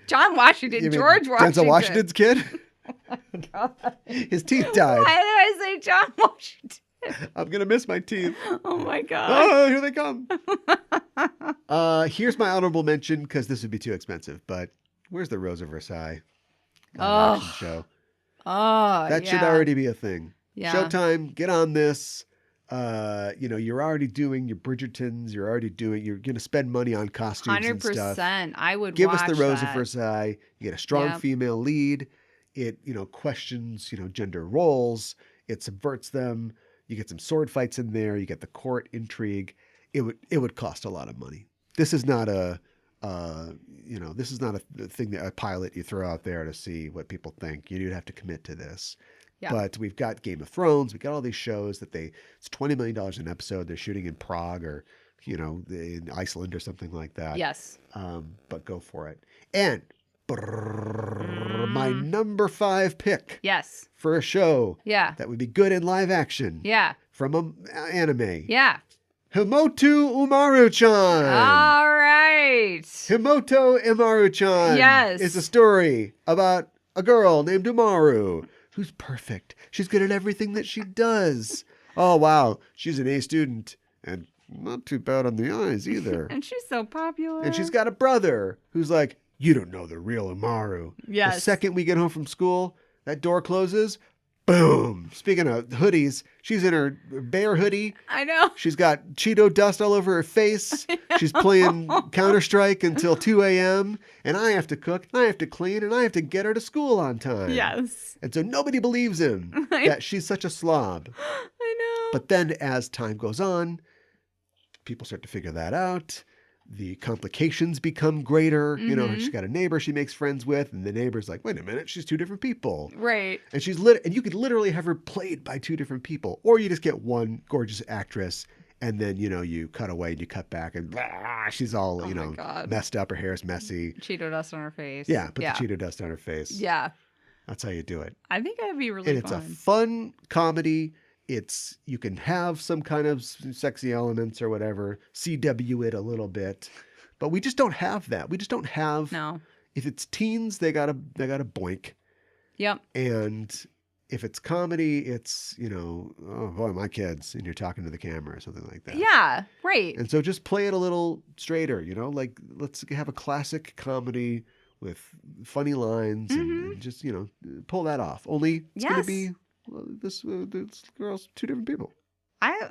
Speaker 2: John Washington. George Washington.
Speaker 1: Denzel Washington's kid?
Speaker 2: God.
Speaker 1: His teeth died.
Speaker 2: Why did I say John Washington?
Speaker 1: I'm going to miss my teeth.
Speaker 2: Oh, my God.
Speaker 1: Oh, here they come. Here's my honorable mention, because this would be too expensive, but where's the Rose of Versailles? Show.
Speaker 2: Oh,
Speaker 1: that should already be a thing.
Speaker 2: Yeah.
Speaker 1: Showtime, get on this. You're already doing your Bridgertons. You're going to spend money on costumes 100%, and stuff.
Speaker 2: 100%. I would
Speaker 1: give
Speaker 2: watch
Speaker 1: us the Rose
Speaker 2: that.
Speaker 1: of Versailles. You get a strong female lead. It, questions, gender roles. It subverts them. You get some sword fights in there. You get the court intrigue. It would cost a lot of money. This is not a thing, a pilot you throw out there to see what people think. You'd have to commit to this.
Speaker 2: Yeah.
Speaker 1: But we've got Game of Thrones. We've got all these shows that it's $20 million an episode. They're shooting in Prague or, in Iceland or something like that.
Speaker 2: Yes.
Speaker 1: But go for it. And my number 5 pick.
Speaker 2: Yes.
Speaker 1: For a show.
Speaker 2: Yeah.
Speaker 1: That would be good in live action.
Speaker 2: Yeah.
Speaker 1: From an anime.
Speaker 2: Yeah.
Speaker 1: Himoto Umaru-chan.
Speaker 2: All right.
Speaker 1: Himoto Umaru-chan.
Speaker 2: Yes.
Speaker 1: Is a story about a girl named Umaru who's perfect. She's good at everything that she does. Oh, wow. She's an A student and not too bad on the eyes either.
Speaker 2: And she's so popular.
Speaker 1: And she's got a brother who's like, you don't know the real Umaru.
Speaker 2: Yes.
Speaker 1: The second we get home from school, that door closes. Boom. Speaking of hoodies, she's in her bear hoodie.
Speaker 2: I know.
Speaker 1: She's got Cheeto dust all over her face. She's playing Counter-Strike until 2 a.m. And I have to cook, and I have to clean, and I have to get her to school on time.
Speaker 2: Yes.
Speaker 1: And so nobody believes him that she's such a slob.
Speaker 2: I know.
Speaker 1: But then as time goes on, people start to figure that out. The complications become greater.
Speaker 2: Mm-hmm.
Speaker 1: She's got a neighbor she makes friends with, and the neighbor's like, wait a minute, she's 2 different people.
Speaker 2: Right.
Speaker 1: And and you could literally have her played by 2 different people. Or you just get one gorgeous actress, and then, you cut away and you cut back, and blah, she's all, messed up. Her hair's messy.
Speaker 2: Cheeto dust on her face.
Speaker 1: Yeah, put the Cheeto dust on her face.
Speaker 2: Yeah.
Speaker 1: That's how you do it.
Speaker 2: I think that'd be really
Speaker 1: fun. And it's a fun comedy. You can have some kind of sexy elements or whatever, CW it a little bit, but we just don't have that. We just don't have.
Speaker 2: No.
Speaker 1: If it's teens, they gotta boink.
Speaker 2: Yep.
Speaker 1: And if it's comedy, it's oh boy, my kids, and you're talking to the camera or something like that.
Speaker 2: Yeah. Right.
Speaker 1: And so just play it a little straighter. Like let's have a classic comedy with funny lines and just pull that off. Only it's gonna be. Well, this girl's 2 different people.
Speaker 2: I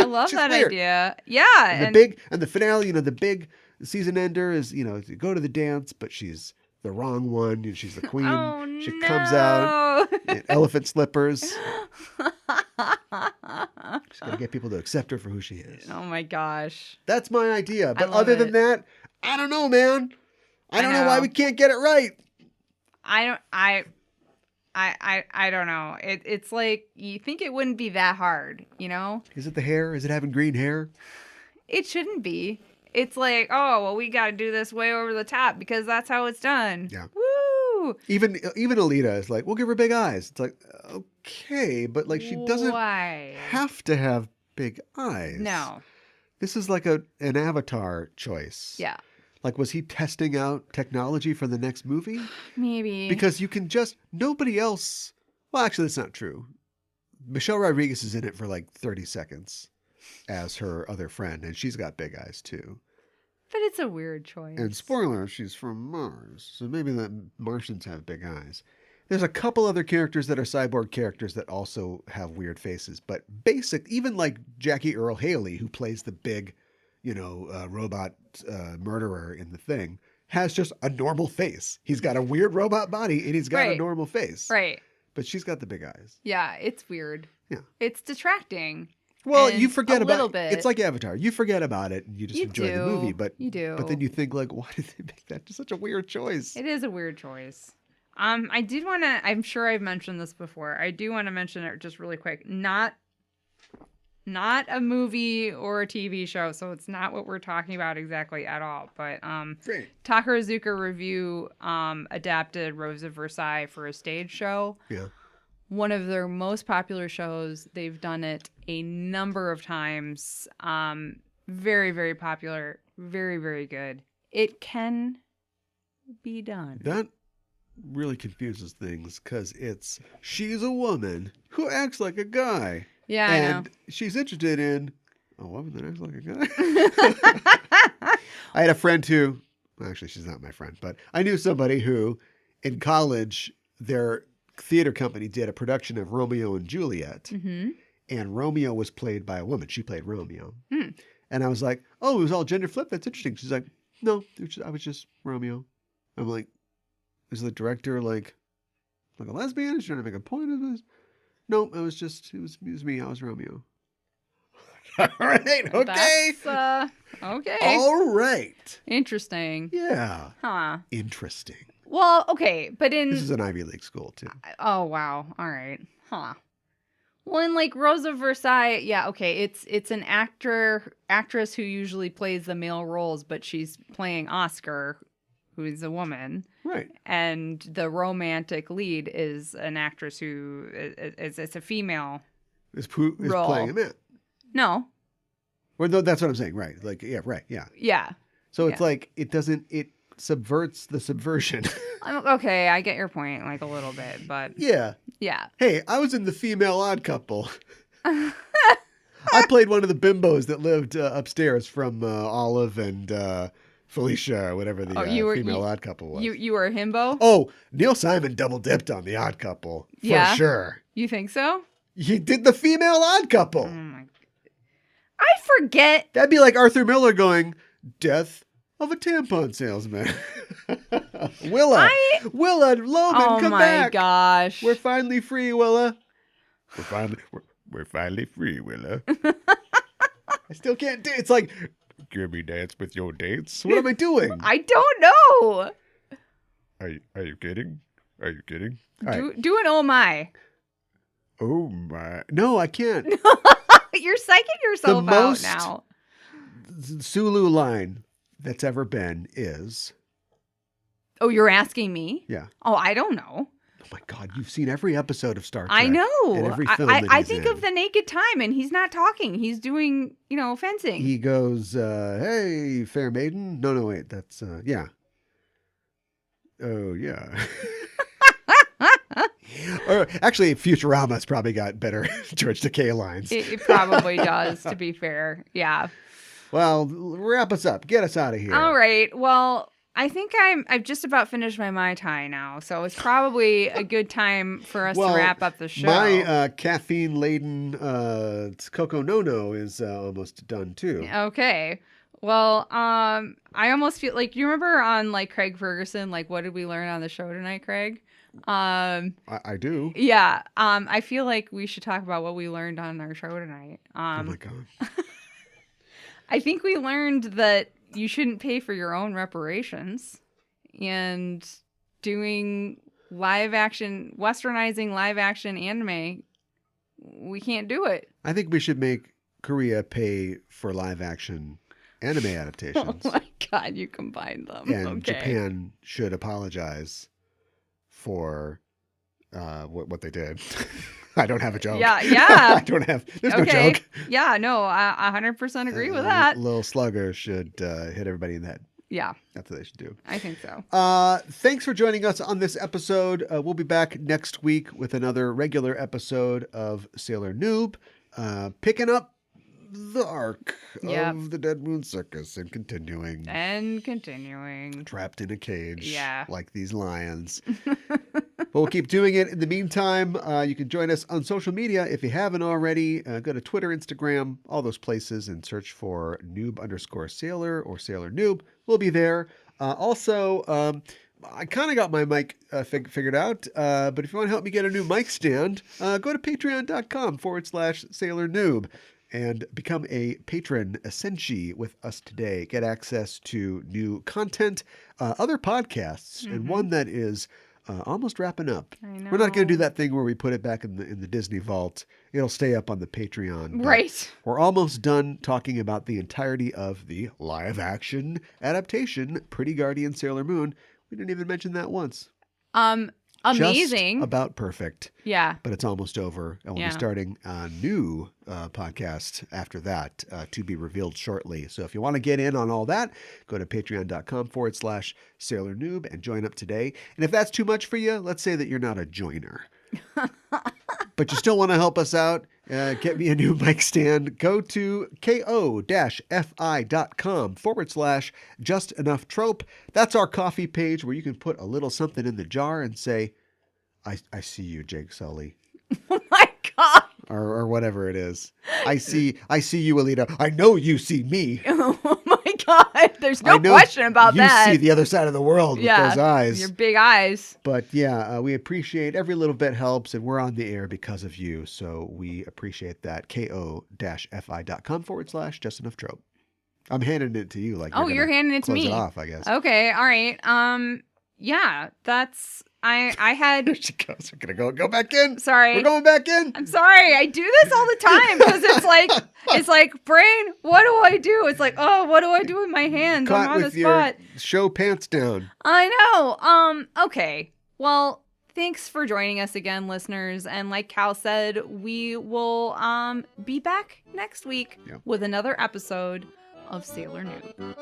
Speaker 2: love that
Speaker 1: weird.
Speaker 2: idea. Yeah,
Speaker 1: and the finale, the big season ender is you go to the dance, but she's the wrong one. And she's the queen.
Speaker 2: Oh,
Speaker 1: she comes out in elephant slippers. She's gotta get people to accept her for who she is.
Speaker 2: Oh my gosh,
Speaker 1: that's my idea. But other than that, I don't know, man. I don't know why we can't get it right.
Speaker 2: I don't know. It's like you think it wouldn't be that hard,
Speaker 1: Is it the hair? Is it having green hair?
Speaker 2: It shouldn't be. It's like, oh, well, we got to do this way over the top because that's how it's done.
Speaker 1: Yeah.
Speaker 2: Woo!
Speaker 1: Even Alita is like, we'll give her big eyes. It's like, okay, but like she doesn't have to have big eyes.
Speaker 2: No.
Speaker 1: This is like an Avatar choice.
Speaker 2: Yeah.
Speaker 1: Like, was he testing out technology for the next movie?
Speaker 2: Maybe.
Speaker 1: Because you can nobody else. Well, actually, that's not true. Michelle Rodriguez is in it for like 30 seconds as her other friend, and she's got big eyes too.
Speaker 2: But it's a weird choice.
Speaker 1: And spoiler, she's from Mars, so maybe the Martians have big eyes. There's a couple other characters that are cyborg characters that also have weird faces, but even like Jackie Earle Haley, who plays the big robot murderer in the thing, has just a normal face. He's got a weird robot body and he's got a normal face.
Speaker 2: Right.
Speaker 1: But she's got the big eyes.
Speaker 2: Yeah, it's weird.
Speaker 1: Yeah.
Speaker 2: It's distracting.
Speaker 1: Well, you forget about it.
Speaker 2: A little bit.
Speaker 1: It's like Avatar. You forget about it and you just enjoy the movie. But
Speaker 2: you do.
Speaker 1: But then you think like, why did they make that just such a weird choice?
Speaker 2: It is a weird choice. I did want to, I'm sure I've mentioned this before. I do want to mention it just really quick. Not a movie or a TV show, so it's not what we're talking about exactly at all. But Takara Azuka Review adapted Rose of Versailles for a stage show.
Speaker 1: Yeah.
Speaker 2: One of their most popular shows. They've done it a number of times. Very, very popular. Very, very good. It can be done.
Speaker 1: That really confuses things because she's a woman who acts like a guy.
Speaker 2: Yeah, I know.
Speaker 1: And she's interested in a woman that acts like a guy. I had a friend who, actually, she's not my friend, but I knew somebody who, in college, their theater company did a production of Romeo and Juliet. Mm-hmm. And Romeo was played by a woman. She played Romeo. Mm. And I was like, oh, it was all gender flip? That's interesting. She's like, no, I was just Romeo. I'm like, is the director like a lesbian? Is she trying to make a point of this? No, it was me. I was Romeo. All right. Okay.
Speaker 2: Okay.
Speaker 1: All right.
Speaker 2: Interesting.
Speaker 1: Yeah.
Speaker 2: Huh.
Speaker 1: Interesting.
Speaker 2: Well, okay, but
Speaker 1: this is an Ivy League school too.
Speaker 2: Oh wow. All right. Huh. Well, in like Rose of Versailles, yeah, okay, it's an actress who usually plays the male roles, but she's playing Oscar, who is a woman.
Speaker 1: Right.
Speaker 2: And the romantic lead is an actress who is a female.
Speaker 1: Is playing a man.
Speaker 2: No.
Speaker 1: Well, no, that's what I'm saying. Right. Like, yeah, right. Yeah.
Speaker 2: Yeah.
Speaker 1: So it's like it subverts the subversion.
Speaker 2: Okay, I get your point, like a little bit, but
Speaker 1: yeah.
Speaker 2: Yeah.
Speaker 1: Hey, I was in the Female Odd Couple. I played one of the bimbos that lived upstairs from Olive and Felicia, or whatever the Female Odd Couple was.
Speaker 2: You were a himbo?
Speaker 1: Oh, Neil Simon double dipped on the Odd Couple for sure.
Speaker 2: You think so?
Speaker 1: He did the Female Odd Couple.
Speaker 2: Oh my! I forget.
Speaker 1: That'd be like Arthur Miller going, "Death of a tampon salesman." Willa Loman, come back.
Speaker 2: Oh my gosh.
Speaker 1: We're finally free, Willa. We're finally free, Willa. I still can't do it. It's like, give me dance with your dates. What am I doing?
Speaker 2: I don't know.
Speaker 1: Are you kidding? Are you kidding?
Speaker 2: Do an oh my.
Speaker 1: Oh my. No, I can't.
Speaker 2: You're psyching yourself out now.
Speaker 1: Sulu line that's ever been is.
Speaker 2: Oh, you're asking me?
Speaker 1: Yeah.
Speaker 2: Oh, I don't know.
Speaker 1: Oh my God, you've seen every episode of Star Trek.
Speaker 2: I know.
Speaker 1: And every film
Speaker 2: I think of The Naked Time, and he's not talking. He's doing, fencing.
Speaker 1: He goes, "Hey, fair maiden." No, wait, that's yeah. Oh yeah. Or actually, Futurama's probably got better George Takei lines.
Speaker 2: It probably does, to be fair. Yeah.
Speaker 1: Well, wrap us up. Get us out of here.
Speaker 2: All right. Well, I think I've just about finished my Mai Tai now, so it's probably a good time for us to wrap up the show.
Speaker 1: My caffeine-laden Coco No is almost done too.
Speaker 2: Okay. Well, I almost feel like, you remember on like Craig Ferguson, like what did we learn on the show tonight, Craig?
Speaker 1: I do.
Speaker 2: Yeah. I feel like we should talk about what we learned on our show tonight.
Speaker 1: Oh my God.
Speaker 2: I think we learned that you shouldn't pay for your own reparations, and doing westernizing live action anime, we can't do it.
Speaker 1: I think we should make Korea pay for live action anime adaptations.
Speaker 2: Oh my God, you combined them.
Speaker 1: And Japan should apologize for what they did. I don't have a joke.
Speaker 2: Yeah.
Speaker 1: There's no joke.
Speaker 2: Yeah, no, I 100% agree with that.
Speaker 1: Little slugger should hit everybody in the head.
Speaker 2: Yeah.
Speaker 1: That's what they should do.
Speaker 2: I think so.
Speaker 1: Thanks for joining us on this episode. We'll be back next week with another regular episode of Sailor Noob, picking up the arc of the Dead Moon Circus and continuing. Trapped in a cage. Like these lions. But we'll keep doing it. In the meantime, you can join us on social media if you haven't already. Go to Twitter, Instagram, all those places, and search for noob_sailor or Sailor Noob. We'll be there. Also, I kind of got my mic figured out, but if you want to help me get a new mic stand, go to patreon.com/Sailor Noob. And become a patron essentially with us today. Get access to new content, other podcasts, and one that is almost wrapping up.
Speaker 2: I know.
Speaker 1: We're not going to do that thing where we put it back in the Disney vault. It'll stay up on the Patreon.
Speaker 2: Right.
Speaker 1: We're almost done talking about the entirety of the live action adaptation, Pretty Guardian Sailor Moon. We didn't even mention that once.
Speaker 2: Amazing.
Speaker 1: Just about perfect.
Speaker 2: Yeah.
Speaker 1: But it's almost over. And we'll be starting a new podcast after that to be revealed shortly. So if you want to get in on all that, go to patreon.com/Sailor Noob and join up today. And if that's too much for you, let's say that you're not a joiner, but you still want to help us out, get me a new mic stand, go to ko-fi.com/JustEnoughTrope. That's our coffee page where you can put a little something in the jar and say, I see you, Jake Sully.
Speaker 2: Oh my God.
Speaker 1: Or whatever it is. I see you, Alita. I know you see me.
Speaker 2: Oh my God. There's no question about that.
Speaker 1: You see the other side of the world with those eyes.
Speaker 2: Your big eyes.
Speaker 1: But yeah, we appreciate every little bit helps, and we're on the air because of you. So we appreciate that. ko-fi.com/JustEnoughTrope. I'm handing it to you. Like,
Speaker 2: you're handing it to me.
Speaker 1: Close it off, I guess.
Speaker 2: Okay. All right.
Speaker 3: yeah, that's I had.
Speaker 1: Here she goes. We're gonna go back in.
Speaker 3: Sorry,
Speaker 1: we're going back in.
Speaker 3: I'm sorry. I do this all the time because it's like brain. What do I do? It's like, oh, what do I do with my hands?
Speaker 1: Caught
Speaker 3: I'm on
Speaker 1: with
Speaker 3: the spot.
Speaker 1: Your show pants down.
Speaker 3: I know. Okay. Well, thanks for joining us again, listeners. And like Cal said, we will be back next week with another episode of Sailor Noob.